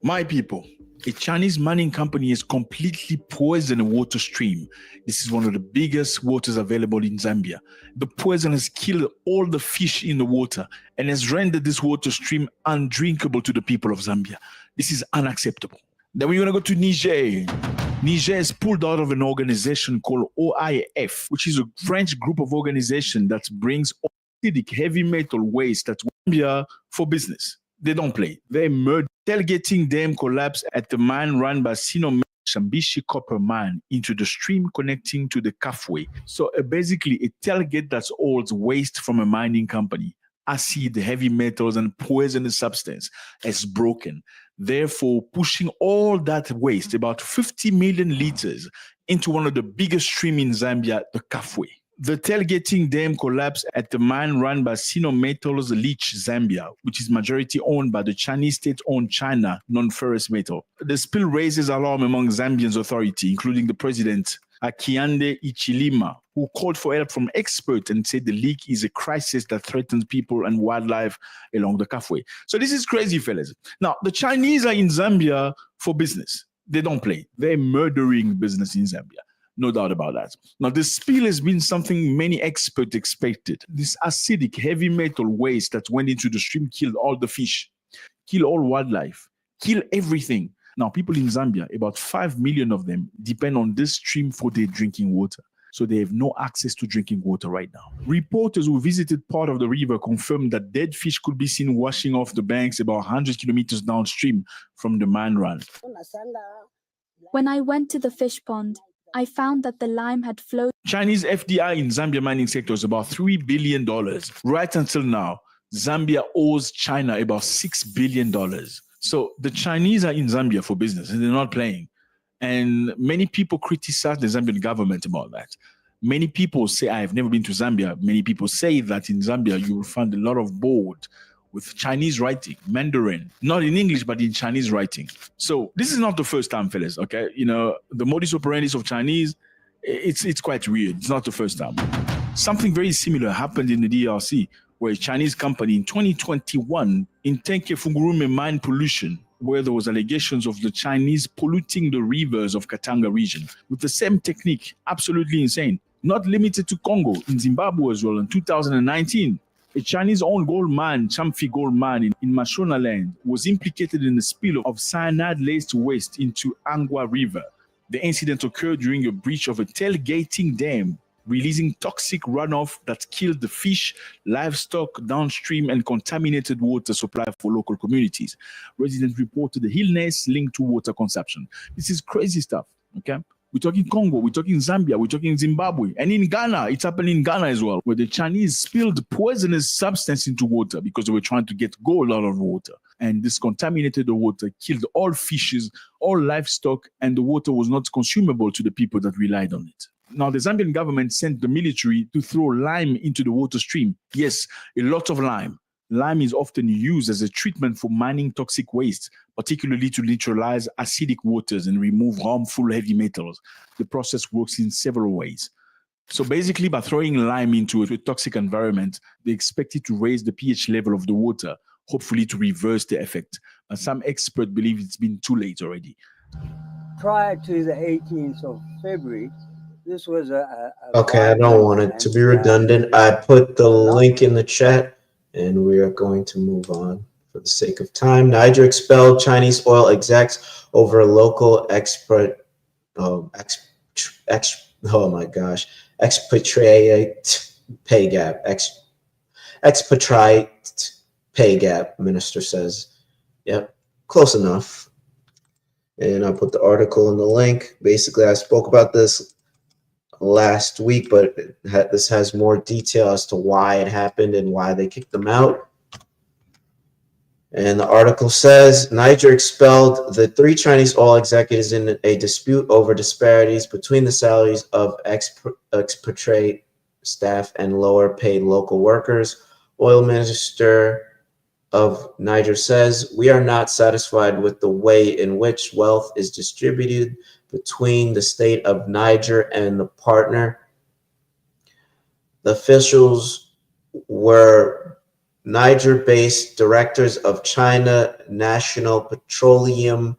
S13: My people, a Chinese mining company has completely poisoned a water stream. This is one of the biggest waters available in Zambia. The poison has killed all the fish in the water and has rendered this water stream undrinkable to the people of Zambia. This is unacceptable. Then we're going to go to Niger. Niger is pulled out of an organization called OIF, which is a French group of organizations that brings acidic heavy metal waste to Zambia for business. They don't play. They murder. Tailgating dam collapsed at the mine run by Sino Shambishi copper mine into the stream connecting to the Kafue. So basically a tailgate that holds waste from a mining company. Acid, heavy metals, and poisonous substance has broken, therefore pushing all that waste, about 50 million liters, into one of the biggest streams in Zambia, the Kafue. The tailgating dam collapsed at the mine run by Sino Metals Leach Zambia, which is majority owned by the Chinese state-owned China non-ferrous metal. The spill raises alarm among Zambian authorities, including the president Akiande Ichilima, who called for help from experts and said the leak is a crisis that threatens people and wildlife along the Kafue. So this is crazy, fellas. Now, the Chinese are in Zambia for business. They don't play. They're murdering business in Zambia. No doubt about that. Now, the spill has been something many experts expected. This acidic heavy metal waste that went into the stream killed all the fish, killed all wildlife, killed everything. Now, people in Zambia, about 5 million of them, depend on this stream for their drinking water. So they have no access to drinking water right now. Reporters who visited part of the river confirmed that dead fish could be seen washing off the banks about 100 kilometers downstream from the mine run.
S16: When I went to the fish pond, I found that the lime had flowed.
S13: Chinese FDI in Zambia mining sector is about $3 billion. Right until now, Zambia owes China about $6 billion. So the Chinese are in Zambia for business and they're not playing. And many people criticize the Zambian government about that. Many people say, I have never been to Zambia. Many people say that in Zambia, you will find a lot of board with Chinese writing, Mandarin, not in English, but in Chinese writing. So this is not the first time, fellas, okay? You know, the modus operandi of Chinese, it's quite weird. It's not the first time. Something very similar happened in the DRC, where a Chinese company in 2021 in Tenke Fungurume mine pollution, where there was allegations of the Chinese polluting the rivers of Katanga region with the same technique, absolutely insane. Not limited to Congo, in Zimbabwe as well in 2019. A Chinese-owned gold mine, Chamfi Gold Mine in Mashonaland, was implicated in the spill of cyanide-laced waste into Angwa River. The incident occurred during a breach of a tailgating dam, releasing toxic runoff that killed the fish, livestock downstream and contaminated water supply for local communities. Residents reported the illness linked to water consumption. This is crazy stuff, okay? We're talking Congo, we're talking Zambia, we're talking Zimbabwe. And in Ghana, it's happening in Ghana as well, where the Chinese spilled poisonous substance into water because they were trying to get gold out of water. And this contaminated the water, killed all fishes, all livestock, and the water was not consumable to the people that relied on it. Now, the Zambian government sent the military to throw lime into the water stream. Yes, a lot of lime. Lime is often used as a treatment for mining toxic waste, particularly to neutralize acidic waters and remove harmful heavy metals. The process works in several ways. So basically, by throwing lime into a toxic environment, they expect it to raise the pH level of the water, hopefully to reverse the effect. And some experts believe it's been too late already.
S14: Prior to the 18th of February, this was
S1: okay, I don't want it to be redundant. I put the link in the chat and we are going to move on for the sake of time. Niger expelled Chinese oil execs over a local expatriate pay gap. Expatriate pay gap, minister says. Yep, close enough. And I put the article in the link. Basically, I spoke about this last week, but this has more detail as to why it happened and why they kicked them out. And the article says Niger expelled the 3 Chinese oil executives in a dispute over disparities between the salaries of expatriate staff and lower paid local workers. Oil Minister of Niger says, we are not satisfied with the way in which wealth is distributed between the state of Niger and the partner. The officials were Niger-based directors of China National Petroleum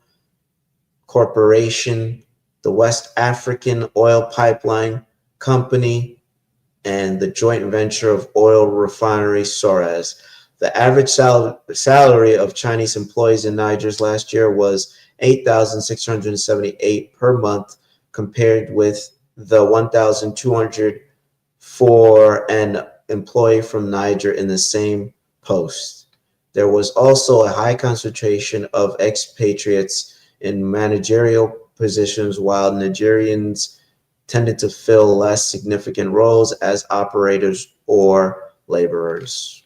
S1: Corporation, the West African Oil Pipeline Company, and the joint venture of oil refinery Suarez. The average salary of Chinese employees in Niger's last year was $8,678 per month, compared with the $1,200 for an employee from Niger in the same post. There was also a high concentration of expatriates in managerial positions, while Nigerians tended to fill less significant roles as operators or laborers.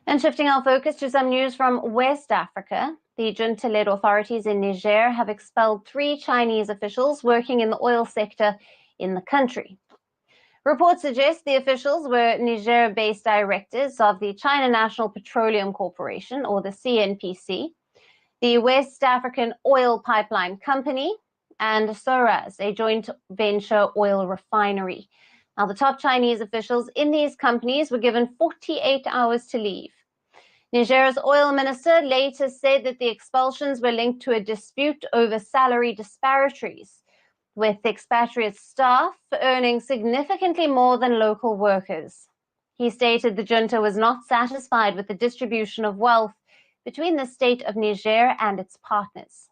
S6: And shifting our focus to some news from West Africa, the junta-led authorities in Niger have expelled 3 Chinese officials working in the oil sector in the country. Reports suggest the officials were Niger-based directors of the China National Petroleum Corporation, or the CNPC, the West African Oil Pipeline Company, and Soraz, a joint venture oil refinery. Now, the top Chinese officials in these companies were given 48 hours to leave. Niger's oil minister later said that the expulsions were linked to a dispute over salary disparities, with expatriate staff earning significantly more than local workers. He stated the junta was not satisfied with the distribution of wealth between the state of Niger and its partners.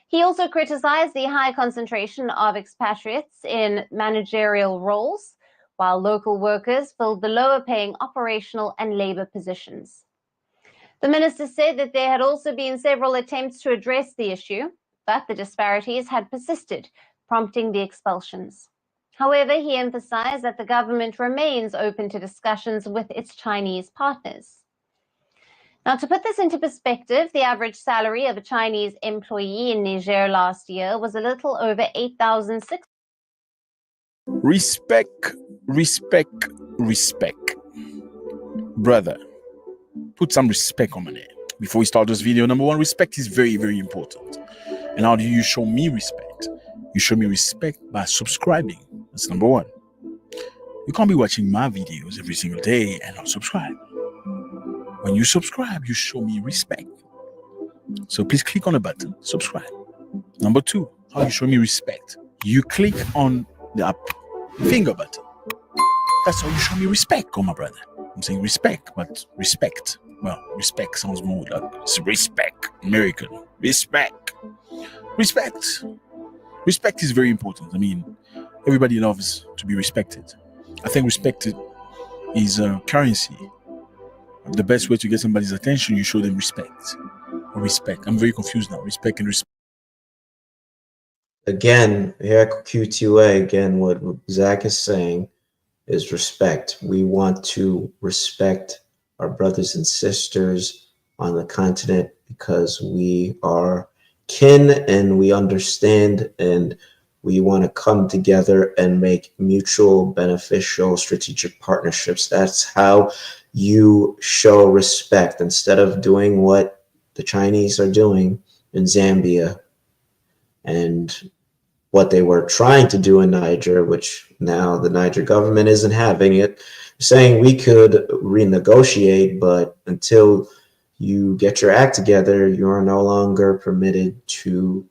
S6: He also criticized the high concentration of expatriates in managerial roles, while local workers filled the lower-paying operational and labor positions. The minister said that there had also been several attempts to address the issue, but the disparities had persisted, prompting the expulsions. However, he emphasized that the government remains open to discussions with its Chinese partners. Now, to put this into perspective, the average salary of a Chinese employee in Niger last year was a little over 8,600.
S13: Respect, respect, respect. Brother, put some respect on my name. Before we start this video, number one, respect is very, very important. And how do you show me respect? You show me respect by subscribing. That's number one. You can't be watching my videos every single day and not subscribe. When you subscribe, you show me respect. So please click on the button, subscribe. Number two, how you show me respect? You click on the up finger button. That's how you show me respect, my brother. I'm saying respect, but respect. Well, respect sounds more like it's respect, American. Respect. Respect. Respect is very important. I mean, everybody loves to be respected. I think respect is a currency. The best way to get somebody's attention, you show them respect. Or respect. I'm very confused now. Respect and respect.
S1: Again, here at Q2A, again, what Zach is saying is respect. We want to respect our brothers and sisters on the continent because we are kin and we understand and we want to come together and make mutual beneficial strategic partnerships. That's how you show respect instead of doing what the Chinese are doing in Zambia and what they were trying to do in Niger, which now the Niger government isn't having it, saying we could renegotiate, but until you get your act together, you are no longer permitted to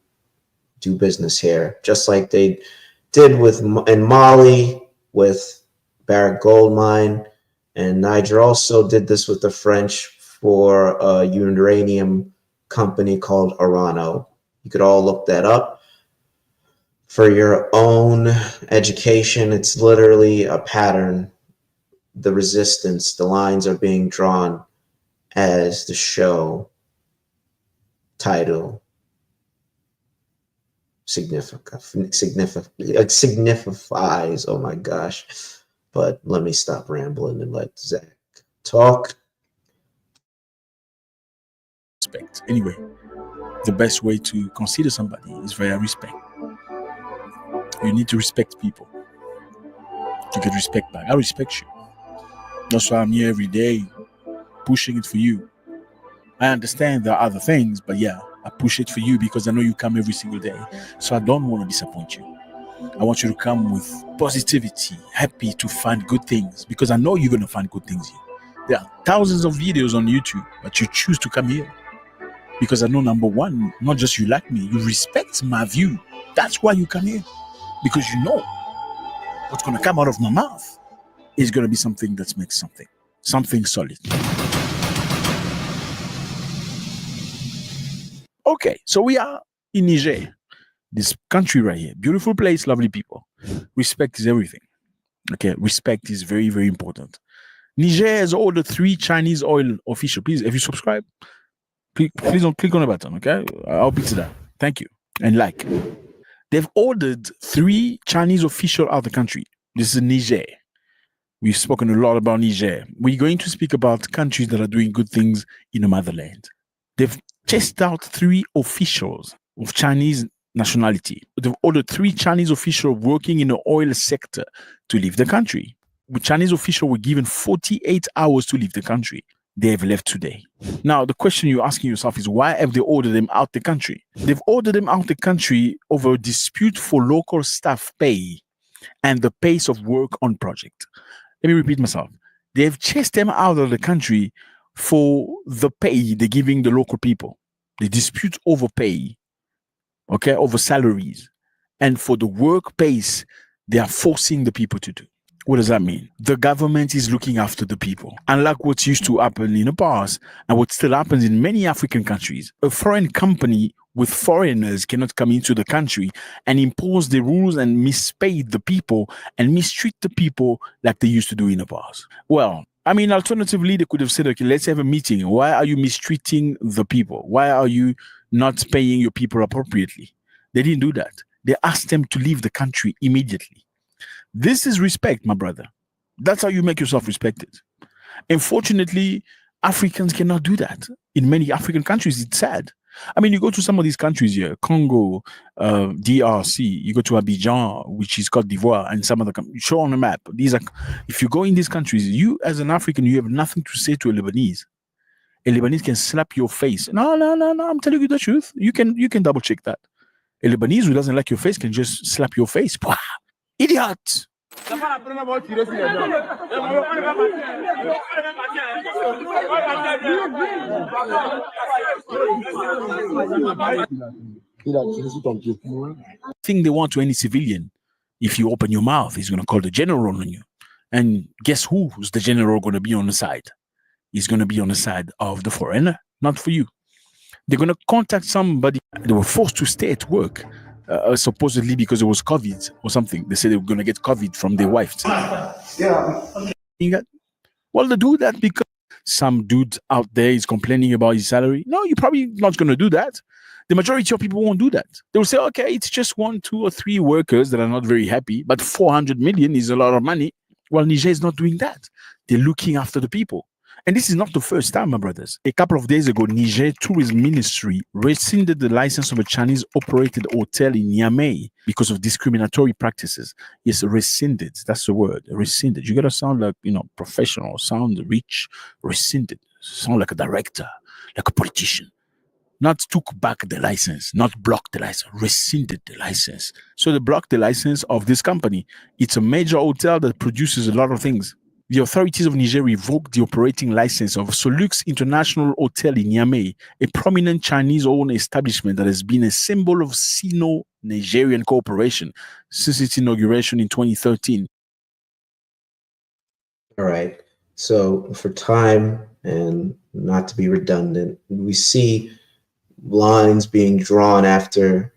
S1: do business here. Just like they did in Mali with Barrick Gold Mine, and Niger also did this with the French for a uranium company called Orano. You could all look that up for your own education. It's literally a pattern. The resistance, the lines are being drawn as the show title signifies. Oh my gosh. But let me stop rambling and let Zach talk.
S13: Respect. Anyway, the best way to consider somebody is via respect. You need to respect people to get respect back. I respect you. That's why I'm here every day pushing it for you. I understand there are other things, but yeah, I push it for you because I know you come every single day. So I don't want to disappoint you. I want you to come with positivity, happy to find good things, because I know you're going to find good things here. There are thousands of videos on YouTube, but you choose to come here because I know, number one, not just you like me, you respect my view. That's why you come here, because you know what's going to come out of my mouth is going to be something that makes something solid. Okay, so we are in Niger, this country right here. Beautiful place, lovely people. Respect is everything. Okay, respect is very, very important. Niger has ordered 3 Chinese oil officials. Please, if you subscribe, please don't click on the button, okay? I'll pick it up. Thank you. And like. They've ordered 3 Chinese officials out of the country. This is Niger. We've spoken a lot about Niger. We're going to speak about countries that are doing good things in the motherland. They've chased out 3 officials of Chinese nationality. They've ordered 3 Chinese officials working in the oil sector to leave the country. The Chinese officials were given 48 hours to leave the country. They have left today. Now, the question you're asking yourself is, why have they ordered them out the country? They've ordered them out the country over a dispute for local staff pay and the pace of work on project. Let me repeat myself. They've chased them out of the country for the pay they're giving the local people. They dispute over pay, okay, over salaries, and for the work pace they are forcing the people to do. What does that mean? The government is looking after the people. Unlike what used to happen in the past and what still happens in many African countries, a foreign company with foreigners cannot come into the country and impose the rules and mispay the people and mistreat the people like they used to do in the past. Well, I mean, alternatively, they could have said, okay, let's have a meeting. Why are you mistreating the people? Why are you not paying your people appropriately? They didn't do that. They asked them to leave the country immediately. This is respect, my brother. That's how you make yourself respected. Unfortunately, Africans cannot do that. In many African countries, it's sad. I mean, you go to some of these countries here, Congo, DRC, you go to Abidjan, which is Cote d'Ivoire, and some other countries. Show on the map. These are, if you go in these countries, you as an African, you have nothing to say to a Lebanese. A Lebanese can slap your face. No, I'm telling you the truth. You can double check that. A Lebanese who doesn't like your face can just slap your face. Idiot! Thing they want to any civilian. If you open your mouth, he's going to call the general on you. And guess who's the general going to be on the side? He's going to be on the side of the foreigner, not for you. They're going to contact somebody. They were forced to stay at work. Supposedly because it was COVID or something. They said they were going to get COVID from their wives. Yeah. Well, they do that because some dude out there is complaining about his salary. No, you're probably not going to do that. The majority of people won't do that. They will say, okay, it's just 1, 2, or 3 workers that are not very happy, but 400 million is a lot of money. Well, Niger is not doing that. They're looking after the people. And this is not the first time, my brothers. A couple of days ago, Niger Tourism Ministry rescinded the license of a Chinese-operated hotel in Niamey because of discriminatory practices. Yes, rescinded. That's the word. Rescinded. You got to sound like, professional, sound rich. Rescinded. Sound like a director, like a politician. Not took back the license, not blocked the license, rescinded the license. So they blocked the license of this company. It's a major hotel that produces a lot of things. The authorities of Niger revoked the operating license of Solux International Hotel in Niamey, a prominent Chinese-owned establishment that has been a symbol of Sino-Nigerian cooperation since its inauguration in 2013.
S1: All right. So for time and not to be redundant, we see lines being drawn after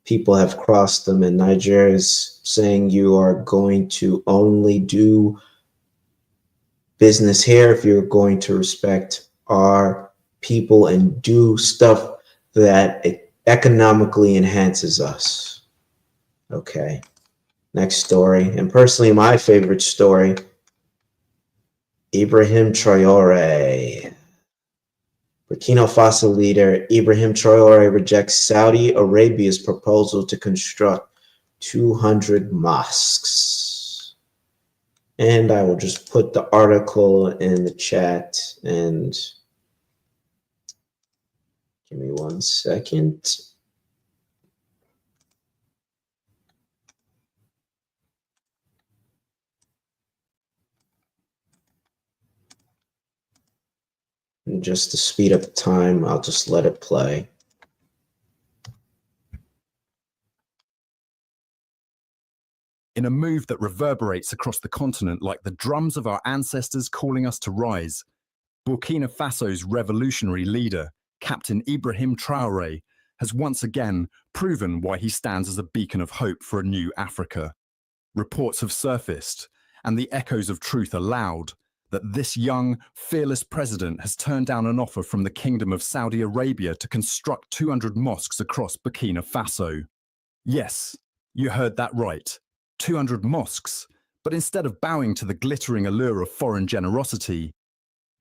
S1: people have crossed them, and Niger is saying you are going to only do business here if you're going to respect our people and do stuff that economically enhances us. Okay, next story. And personally, my favorite story, Ibrahim Traoré. Burkina Faso leader Ibrahim Traoré rejects Saudi Arabia's proposal to construct 200 mosques. And I will just put the article in the chat and give me 1 second. And just to speed up the time, I'll just let it play.
S17: In a move that reverberates across the continent like the drums of our ancestors calling us to rise, Burkina Faso's revolutionary leader, Captain Ibrahim Traoré, has once again proven why he stands as a beacon of hope for a new Africa. Reports have surfaced, and the echoes of truth are loud, that this young, fearless president has turned down an offer from the Kingdom of Saudi Arabia to construct 200 mosques across Burkina Faso. Yes, you heard that right, 200 mosques, but instead of bowing to the glittering allure of foreign generosity,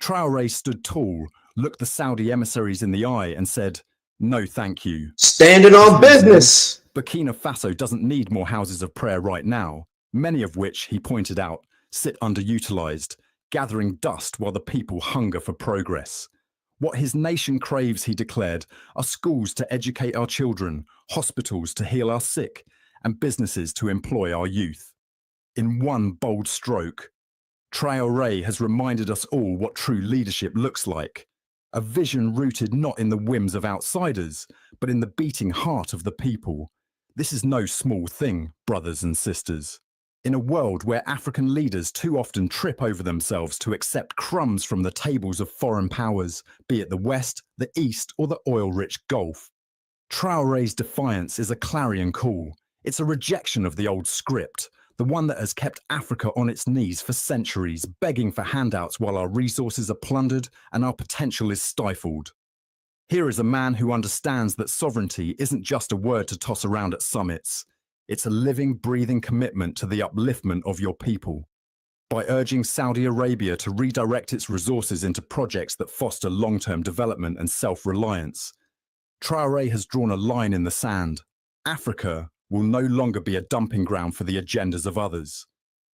S17: Traoré stood tall, looked the Saudi emissaries in the eye and said, No, thank you.
S1: Standing on business.
S17: Burkina Faso doesn't need more houses of prayer right now, many of which, he pointed out, sit underutilized, gathering dust while the people hunger for progress. What his nation craves, he declared, are schools to educate our children, hospitals to heal our sick, and businesses to employ our youth. In one bold stroke, Traoré has reminded us all what true leadership looks like. A vision rooted not in the whims of outsiders, but in the beating heart of the people. This is no small thing, brothers and sisters. In a world where African leaders too often trip over themselves to accept crumbs from the tables of foreign powers, be it the West, the East, or the oil-rich Gulf, Traoré's defiance is a clarion call. It's a rejection of the old script, the one that has kept Africa on its knees for centuries, begging for handouts while our resources are plundered and our potential is stifled. Here is a man who understands that sovereignty isn't just a word to toss around at summits. It's a living, breathing commitment to the upliftment of your people. By urging Saudi Arabia to redirect its resources into projects that foster long-term development and self-reliance, Traoré has drawn a line in the sand. Africa will no longer be a dumping ground for the agendas of others.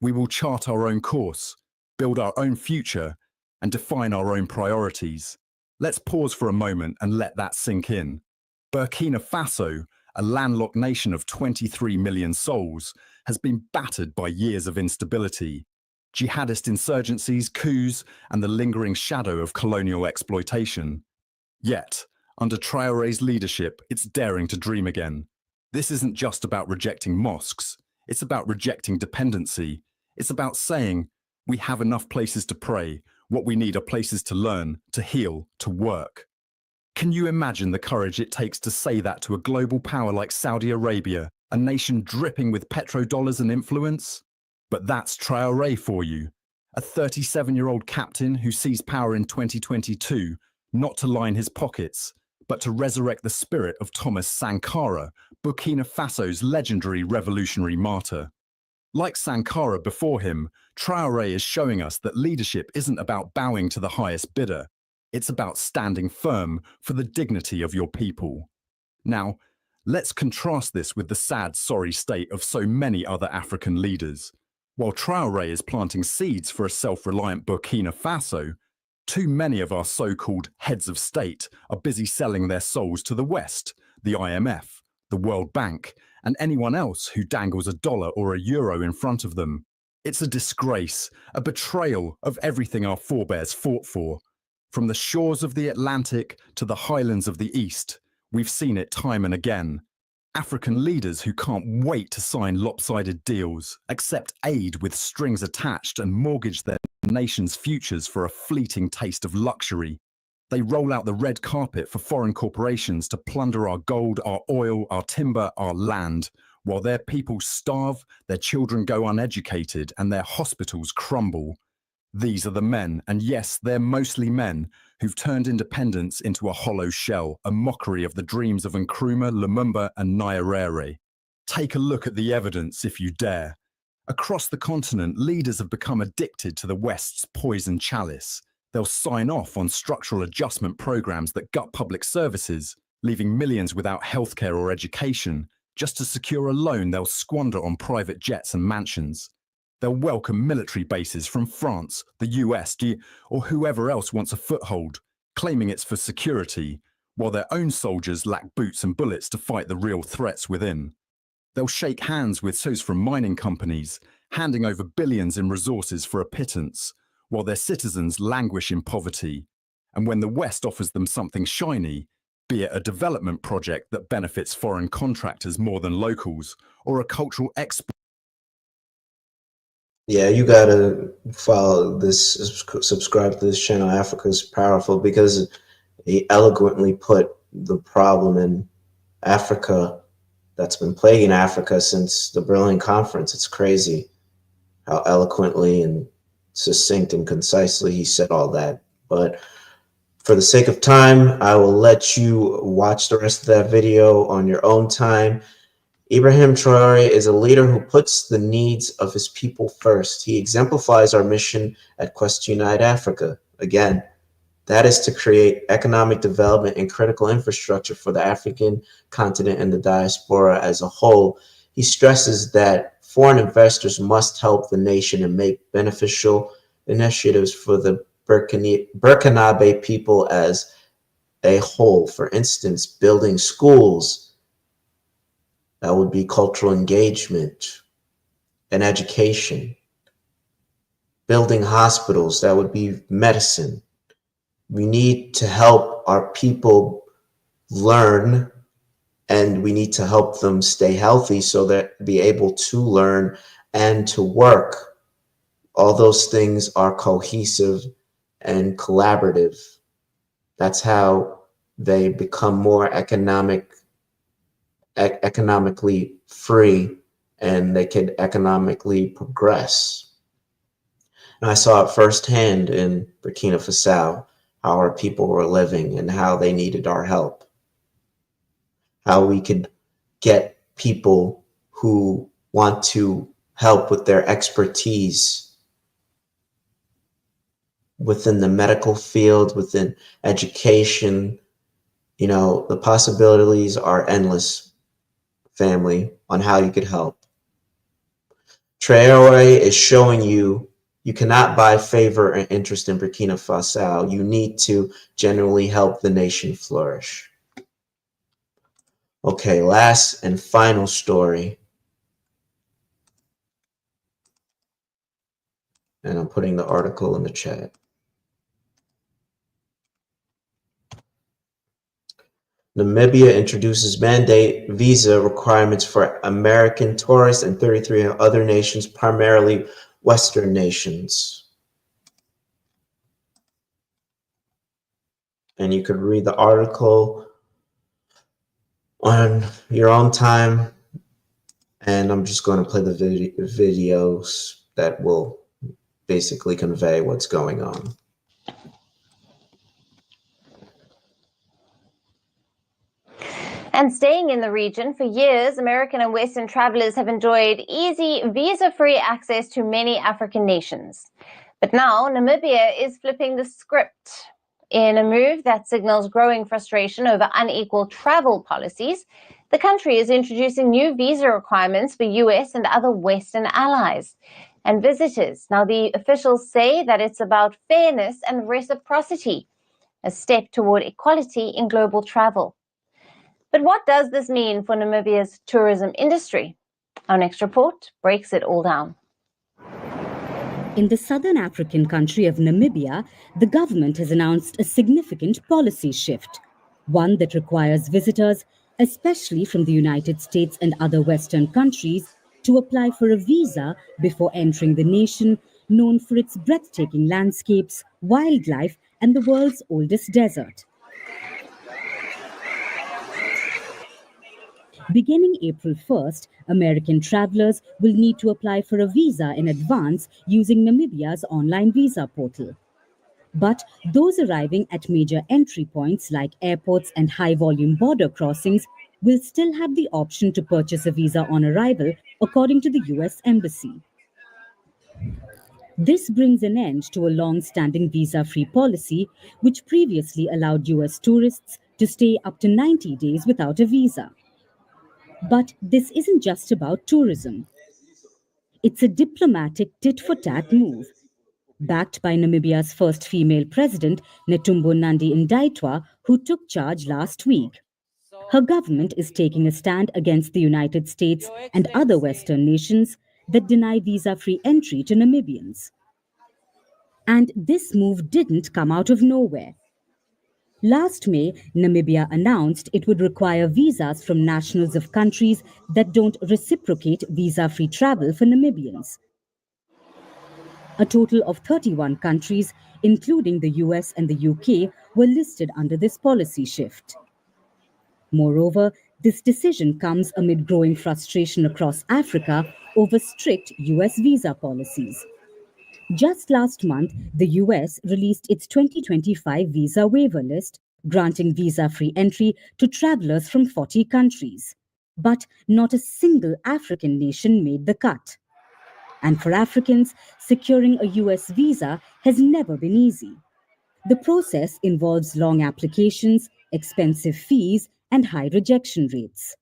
S17: We will chart our own course, build our own future, and define our own priorities. Let's pause for a moment and let that sink in. Burkina Faso, a landlocked nation of 23 million souls, has been battered by years of instability, jihadist insurgencies, coups, and the lingering shadow of colonial exploitation. Yet, under Traoré's leadership, it's daring to dream again. This isn't just about rejecting mosques. It's about rejecting dependency. It's about saying, we have enough places to pray. What we need are places to learn, to heal, to work. Can you imagine the courage it takes to say that to a global power like Saudi Arabia, a nation dripping with petrodollars and influence? But that's Traoré for you, a 37-year-old captain who seized power in 2022, not to line his pockets, but to resurrect the spirit of Thomas Sankara, Burkina Faso's legendary revolutionary martyr. Like Sankara before him, Traoré is showing us that leadership isn't about bowing to the highest bidder. It's about standing firm for the dignity of your people. Now, let's contrast this with the sad, sorry state of so many other African leaders. While Traoré is planting seeds for a self-reliant Burkina Faso, too many of our so-called heads of state are busy selling their souls to the West, the IMF, the World Bank, and anyone else who dangles a dollar or a euro in front of them. It's a disgrace, a betrayal of everything our forebears fought for. From the shores of the Atlantic to the highlands of the East, we've seen it time and again. African leaders who can't wait to sign lopsided deals, accept aid with strings attached, and mortgage their nation's futures for a fleeting taste of luxury. They roll out the red carpet for foreign corporations to plunder our gold, our oil, our timber, our land, while their people starve, their children go uneducated, and their hospitals crumble. These are the men, and yes, they're mostly men, who've turned independence into a hollow shell, a mockery of the dreams of Nkrumah, Lumumba, and Nyerere. Take a look at the evidence if you dare. Across the continent, leaders have become addicted to the West's poison chalice. They'll sign off on structural adjustment programs that gut public services, leaving millions without healthcare or education. Just to secure a loan, they'll squander on private jets and mansions. They'll welcome military bases from France, the US, or whoever else wants a foothold, claiming it's for security, while their own soldiers lack boots and bullets to fight the real threats within. They'll shake hands with those from mining companies, handing over billions in resources for a pittance, while their citizens languish in poverty. And when the West offers them something shiny, be it a development project that benefits foreign contractors more than locals, or a cultural export.
S1: Yeah, you gotta follow this, subscribe to this channel. Africa's Powerful, because he eloquently put the problem in Africa that's been plaguing Africa since the Berlin Conference. It's crazy how eloquently and succinct and concisely he said all that. But for the sake of time, I will let you watch the rest of that video on your own time. Ibrahim Traoré is a leader who puts the needs of his people first. He exemplifies our mission at Quest Unite Africa. Again, That is to create economic development and critical infrastructure for the African continent and the diaspora as a whole. He stresses that foreign investors must help the nation and make beneficial initiatives for the Burkinabe people as a whole. For instance, building schools, that would be cultural engagement and education. Building hospitals, that would be medicine. We need to help our people learn, and we need to help them stay healthy so that be able to learn and to work. All those things are cohesive and collaborative. That's how they become more economically free, and they can economically progress. And I saw it firsthand in Burkina Faso, how our people were living and how they needed our help. How we could get people who want to help with their expertise within the medical field, within education. You know, the possibilities are endless, family, on how you could help. Traore is showing you cannot buy favor and interest in Burkina Faso. You need to genuinely help the nation flourish. Okay, last and final story. And I'm putting the article in the chat. Namibia introduces mandate visa requirements for American tourists and 33 other nations, primarily Western nations. And you could read the article on your own time. And I'm just going to play the videos that will basically convey what's going on.
S6: And staying in the region, for years, American and Western travelers have enjoyed easy, visa-free access to many African nations. But now, Namibia is flipping the script. In a move that signals growing frustration over unequal travel policies, the country is introducing new visa requirements for US and other Western allies and visitors. Now, the officials say that it's about fairness and reciprocity, a step toward equality in global travel. But what does this mean for Namibia's tourism industry? Our next report breaks it all down.
S8: In the southern African country of Namibia, the government has announced a significant policy shift, one that requires visitors, especially from the United States and other Western countries, to apply for a visa before entering the nation, known for its breathtaking landscapes, wildlife, and the world's oldest desert. Beginning April 1st, American travelers will need to apply for a visa in advance using Namibia's online visa portal. But those arriving at major entry points like airports and high-volume border crossings will still have the option to purchase a visa on arrival, according to the US Embassy. This brings an end to a long-standing visa-free policy, which previously allowed US tourists to stay up to 90 days without a visa. But this isn't just about tourism. It's a diplomatic tit-for-tat move. Backed by Namibia's first female president, Netumbo Nandi-Ndaitwah, who took charge last week. Her government is taking a stand against the United States and other Western nations that deny visa-free entry to Namibians. And this move didn't come out of nowhere. Last May, Namibia announced it would require visas from nationals of countries that don't reciprocate visa-free travel for Namibians. A total of 31 countries, including the US and the UK, were listed under this policy shift. Moreover, this decision comes amid growing frustration across Africa over strict US visa policies. Just last month, the US released its 2025 visa waiver list, granting visa-free entry to travelers from 40 countries. But not a single African nation made the cut. And for Africans, securing a US visa has never been easy. The process involves long applications, expensive fees, and high rejection rates.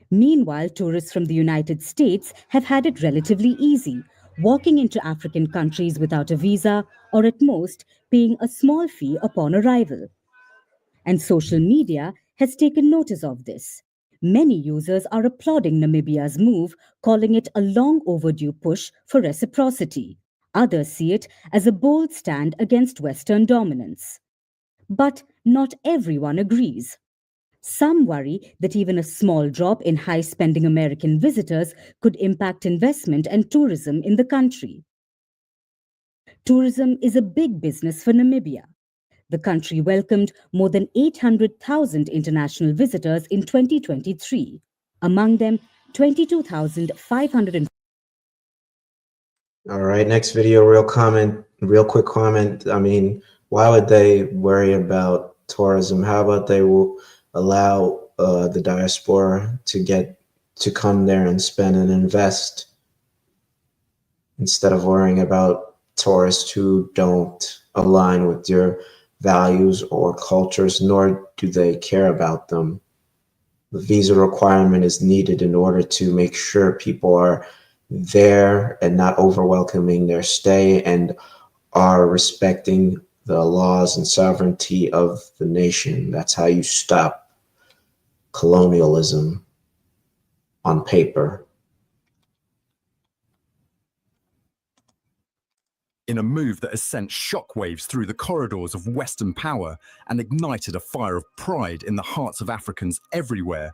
S8: Meanwhile, tourists from the United States have had it relatively easy, walking into African countries without a visa or at most paying a small fee upon arrival. And social media has taken notice of this. Many users are applauding Namibia's move, calling it a long overdue push for reciprocity. Others see it as a bold stand against Western dominance. But not everyone agrees. Some worry that even a small drop in high-spending American visitors could impact investment and tourism in the country. Tourism is a big business for Namibia. The country welcomed more than 800,000 international visitors in 2023. Among them, 22,500.
S1: All right, next video, real quick comment. I mean, why would they worry about tourism? How about they will allow the diaspora to come there and spend and invest instead of worrying about tourists who don't align with your values or cultures, nor do they care about them. The visa requirement is needed in order to make sure people are there and not over-welcoming their stay and are respecting the laws and sovereignty of the nation. That's how you stop colonialism on paper.
S17: In a move that has sent shockwaves through the corridors of Western power and ignited a fire of pride in the hearts of Africans everywhere,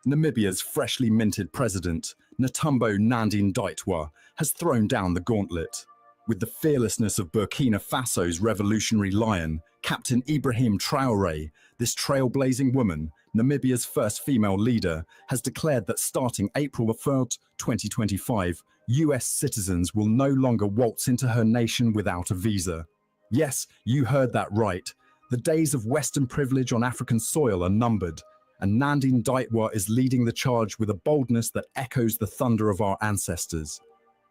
S17: Namibia's freshly minted president, Netumbo Nandi-Ndaitwah, has thrown down the gauntlet. With the fearlessness of Burkina Faso's revolutionary lion, Captain Ibrahim Traoré, this trailblazing woman, Namibia's first female leader, has declared that starting April 3rd, 2025, US citizens will no longer waltz into her nation without a visa. Yes, you heard that right. The days of Western privilege on African soil are numbered, and Nandi-Ndaitwah is leading the charge with a boldness that echoes the thunder of our ancestors.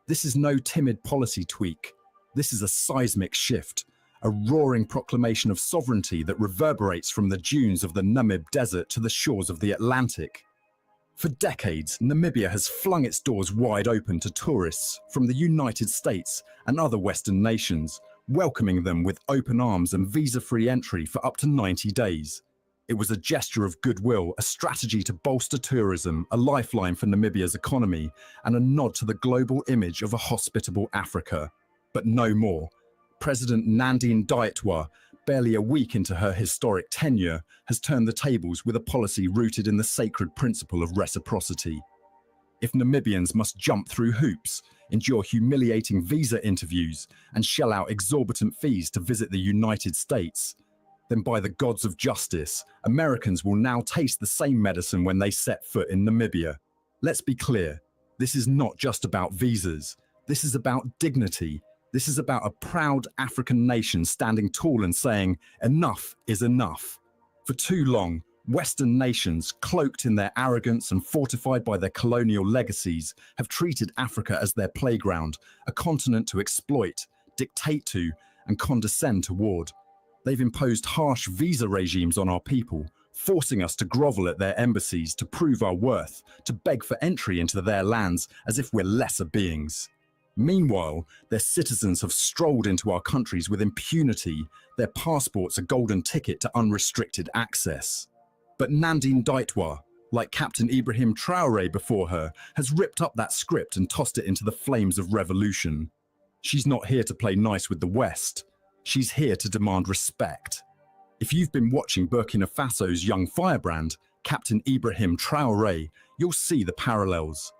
S17: This is no timid policy tweak. This is a seismic shift, a roaring proclamation of sovereignty that reverberates from the dunes of the Namib Desert to the shores of the Atlantic. For decades, Namibia has flung its doors wide open to tourists from the United States and other Western nations, welcoming them with open arms and visa-free entry for up to 90 days. It was a gesture of goodwill, a strategy to bolster tourism, a lifeline for Namibia's economy, and a nod to the global image of a hospitable Africa. But no more. President Nandi-Ndaitwah, barely a week into her historic tenure, has turned the tables with a policy rooted in the sacred principle of reciprocity. If Namibians must jump through hoops, endure humiliating visa interviews, and shell out exorbitant fees to visit the United States, then by the gods of justice, Americans will now taste the same medicine when they set foot in Namibia. Let's be clear, this is not just about visas. This is about dignity. This is about a proud African nation standing tall and saying, enough is enough. For too long, Western nations, cloaked in their arrogance and fortified by their colonial legacies, have treated Africa as their playground, a continent to exploit, dictate to, and condescend toward. They've imposed harsh visa regimes on our people, forcing us to grovel at their embassies to prove our worth, to beg for entry into their lands as if we're lesser beings. Meanwhile, their citizens have strolled into our countries with impunity, their passports a golden ticket to unrestricted access. But Nandi-Ndaitwah, like Captain Ibrahim Traoré before her, has ripped up that script and tossed it into the flames of revolution. She's not here to play nice with the West. She's here to demand respect. If you've been watching Burkina Faso's young firebrand, Captain Ibrahim Traoré, you'll see the parallels.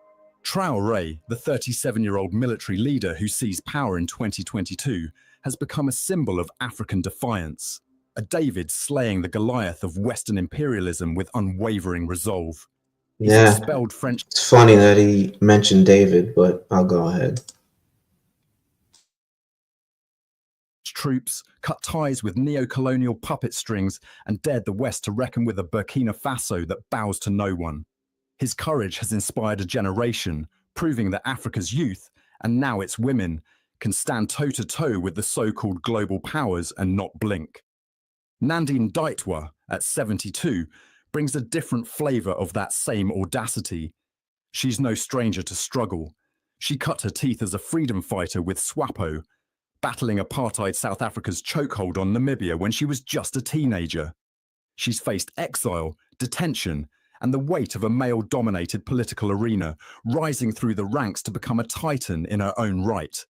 S17: Traoré, the 37-year-old military leader who seized power in 2022, has become a symbol of African defiance, a David slaying the Goliath of Western imperialism with unwavering resolve. He's expelled French.
S1: It's funny that he mentioned David, but I'll go ahead.
S17: Troops, cut ties with neo-colonial puppet strings, and dared the West to reckon with a Burkina Faso that bows to no one. His courage has inspired a generation, proving that Africa's youth, and now its women, can stand toe-to-toe with the so-called global powers and not blink. Nandine Ndaitwah, at 72, brings a different flavour of that same audacity. She's no stranger to struggle. She cut her teeth as a freedom fighter with SWAPO, battling apartheid South Africa's chokehold on Namibia when she was just a teenager. She's faced exile, detention, and the weight of a male-dominated political arena, rising through the ranks to become a titan in her own right.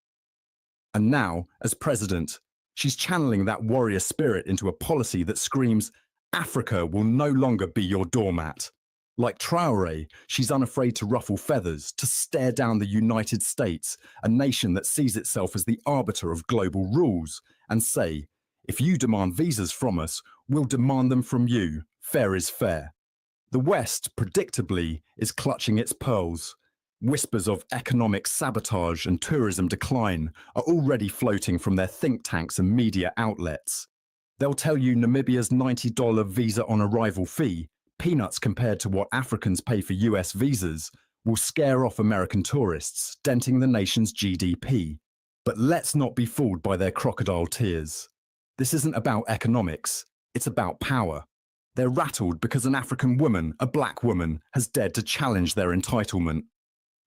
S17: And now, as president, she's channeling that warrior spirit into a policy that screams, Africa will no longer be your doormat. Like Traoré, she's unafraid to ruffle feathers, to stare down the United States, a nation that sees itself as the arbiter of global rules, and say, if you demand visas from us, we'll demand them from you. Fair is fair. The West, predictably, is clutching its pearls. Whispers of economic sabotage and tourism decline are already floating from their think tanks and media outlets. They'll tell you Namibia's $90 visa on arrival fee, peanuts compared to what Africans pay for US visas, will scare off American tourists, denting the nation's GDP. But let's not be fooled by their crocodile tears. This isn't about economics, it's about power. They're rattled because an African woman, a black woman, has dared to challenge their entitlement.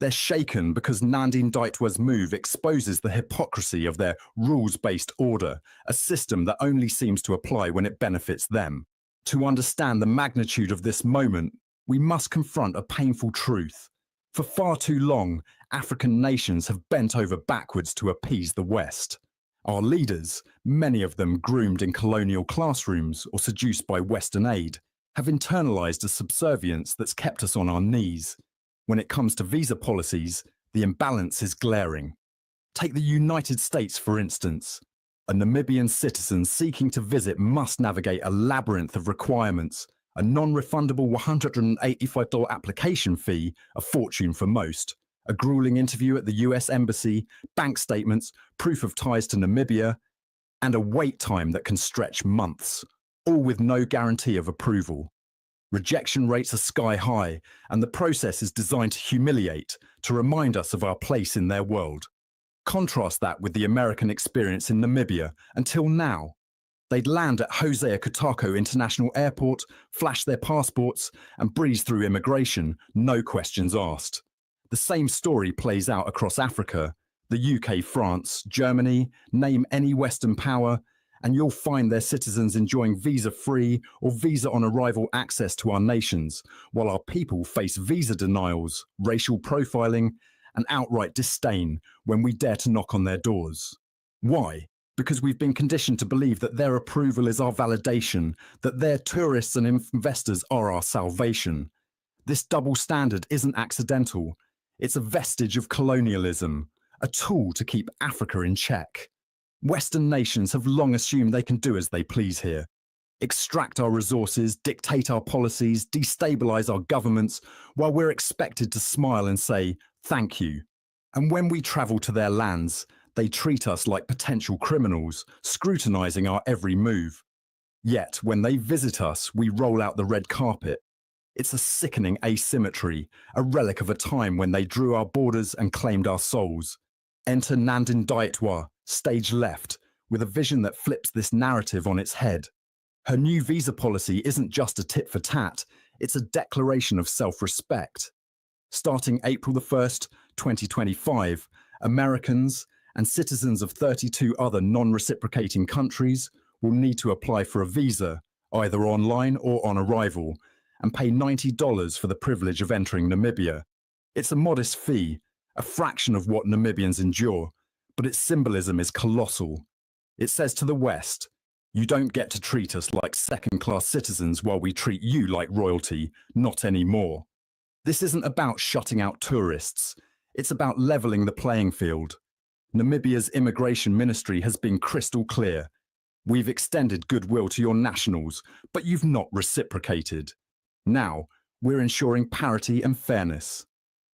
S17: They're shaken because Nandine Ndaitwah's move exposes the hypocrisy of their rules-based order, a system that only seems to apply when it benefits them. To understand the magnitude of this moment, we must confront a painful truth. For far too long, African nations have bent over backwards to appease the West. Our leaders, many of them groomed in colonial classrooms or seduced by Western aid, have internalized a subservience that's kept us on our knees. When it comes to visa policies, the imbalance is glaring. Take the United States, for instance. A Namibian citizen seeking to visit must navigate a labyrinth of requirements, a non-refundable $185 application fee, a fortune for most, a grueling interview at the US Embassy, bank statements, proof of ties to Namibia, and a wait time that can stretch months, all with no guarantee of approval. Rejection rates are sky high, and the process is designed to humiliate, to remind us of our place in their world. Contrast that with the American experience in Namibia until now. They'd land at Hosea Kutako International Airport, flash their passports, and breeze through immigration, no questions asked. The same story plays out across Africa, the UK, France, Germany, name any Western power, and you'll find their citizens enjoying visa-free or visa-on-arrival access to our nations, while our people face visa denials, racial profiling, and outright disdain when we dare to knock on their doors. Why? Because we've been conditioned to believe that their approval is our validation, that their tourists and investors are our salvation. This double standard isn't accidental. It's a vestige of colonialism, a tool to keep Africa in check. Western nations have long assumed they can do as they please here. Extract our resources, dictate our policies, destabilize our governments, while we're expected to smile and say, thank you. And when we travel to their lands, they treat us like potential criminals, scrutinizing our every move. Yet, when they visit us, we roll out the red carpet. It's a sickening asymmetry, a relic of a time when they drew our borders and claimed our souls. Enter Nandine Ndaitwah, stage left, with a vision that flips this narrative on its head. Her new visa policy isn't just a tit for tat, it's a declaration of self-respect. Starting April the 1st, 2025, Americans and citizens of 32 other non-reciprocating countries will need to apply for a visa, either online or on arrival, and pay $90 for the privilege of entering Namibia. It's a modest fee, a fraction of what Namibians endure, but its symbolism is colossal. It says to the West, you don't get to treat us like second-class citizens while we treat you like royalty, not anymore. This isn't about shutting out tourists. It's about leveling the playing field. Namibia's immigration ministry has been crystal clear. We've extended goodwill to your nationals, but you've not reciprocated. Now, we're ensuring parity and fairness.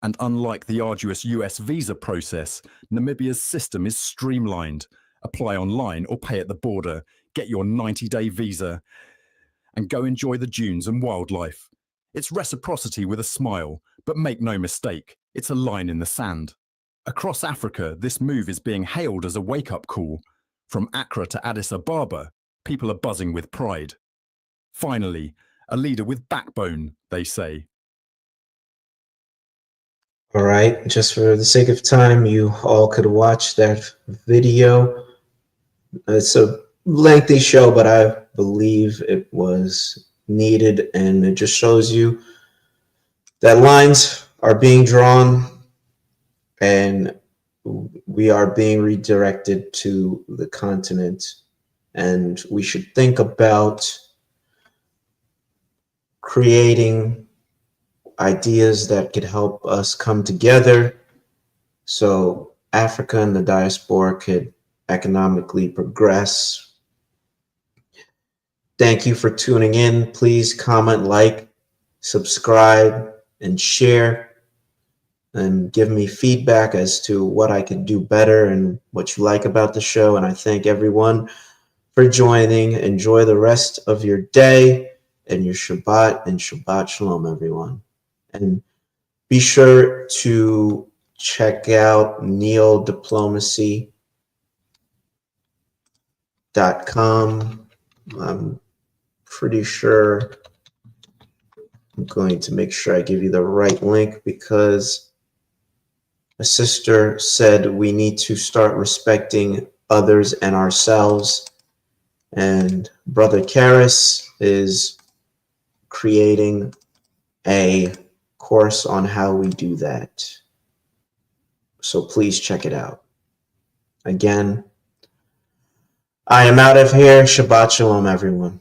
S17: And unlike the arduous US visa process, Namibia's system is streamlined. Apply online or pay at the border, get your 90-day visa, and go enjoy the dunes and wildlife. It's reciprocity with a smile, but make no mistake, it's a line in the sand. Across Africa, this move is being hailed as a wake-up call. From Accra to Addis Ababa, People are buzzing with pride. Finally, a leader with backbone, they say.
S1: All right, just for the sake of time, you all could watch that video. It's a lengthy show, but I believe it was needed, and it just shows you that lines are being drawn and we are being redirected to the continent, and we should think about creating ideas that could help us come together so Africa and the diaspora could economically progress. Thank you for tuning in. Please comment, like, subscribe, and share, and give me feedback as to what I could do better and what you like about the show. And I thank everyone for joining. Enjoy the rest of your day and your Shabbat, and Shabbat Shalom, everyone. And be sure to check out neodiplomacy.com. I'm pretty sure I'm going to make sure I give you the right link, because a sister said we need to start respecting others and ourselves. And Brother Karis is creating a course on how we do that. So please check it out. Again, I am out of here. Shabbat Shalom, everyone.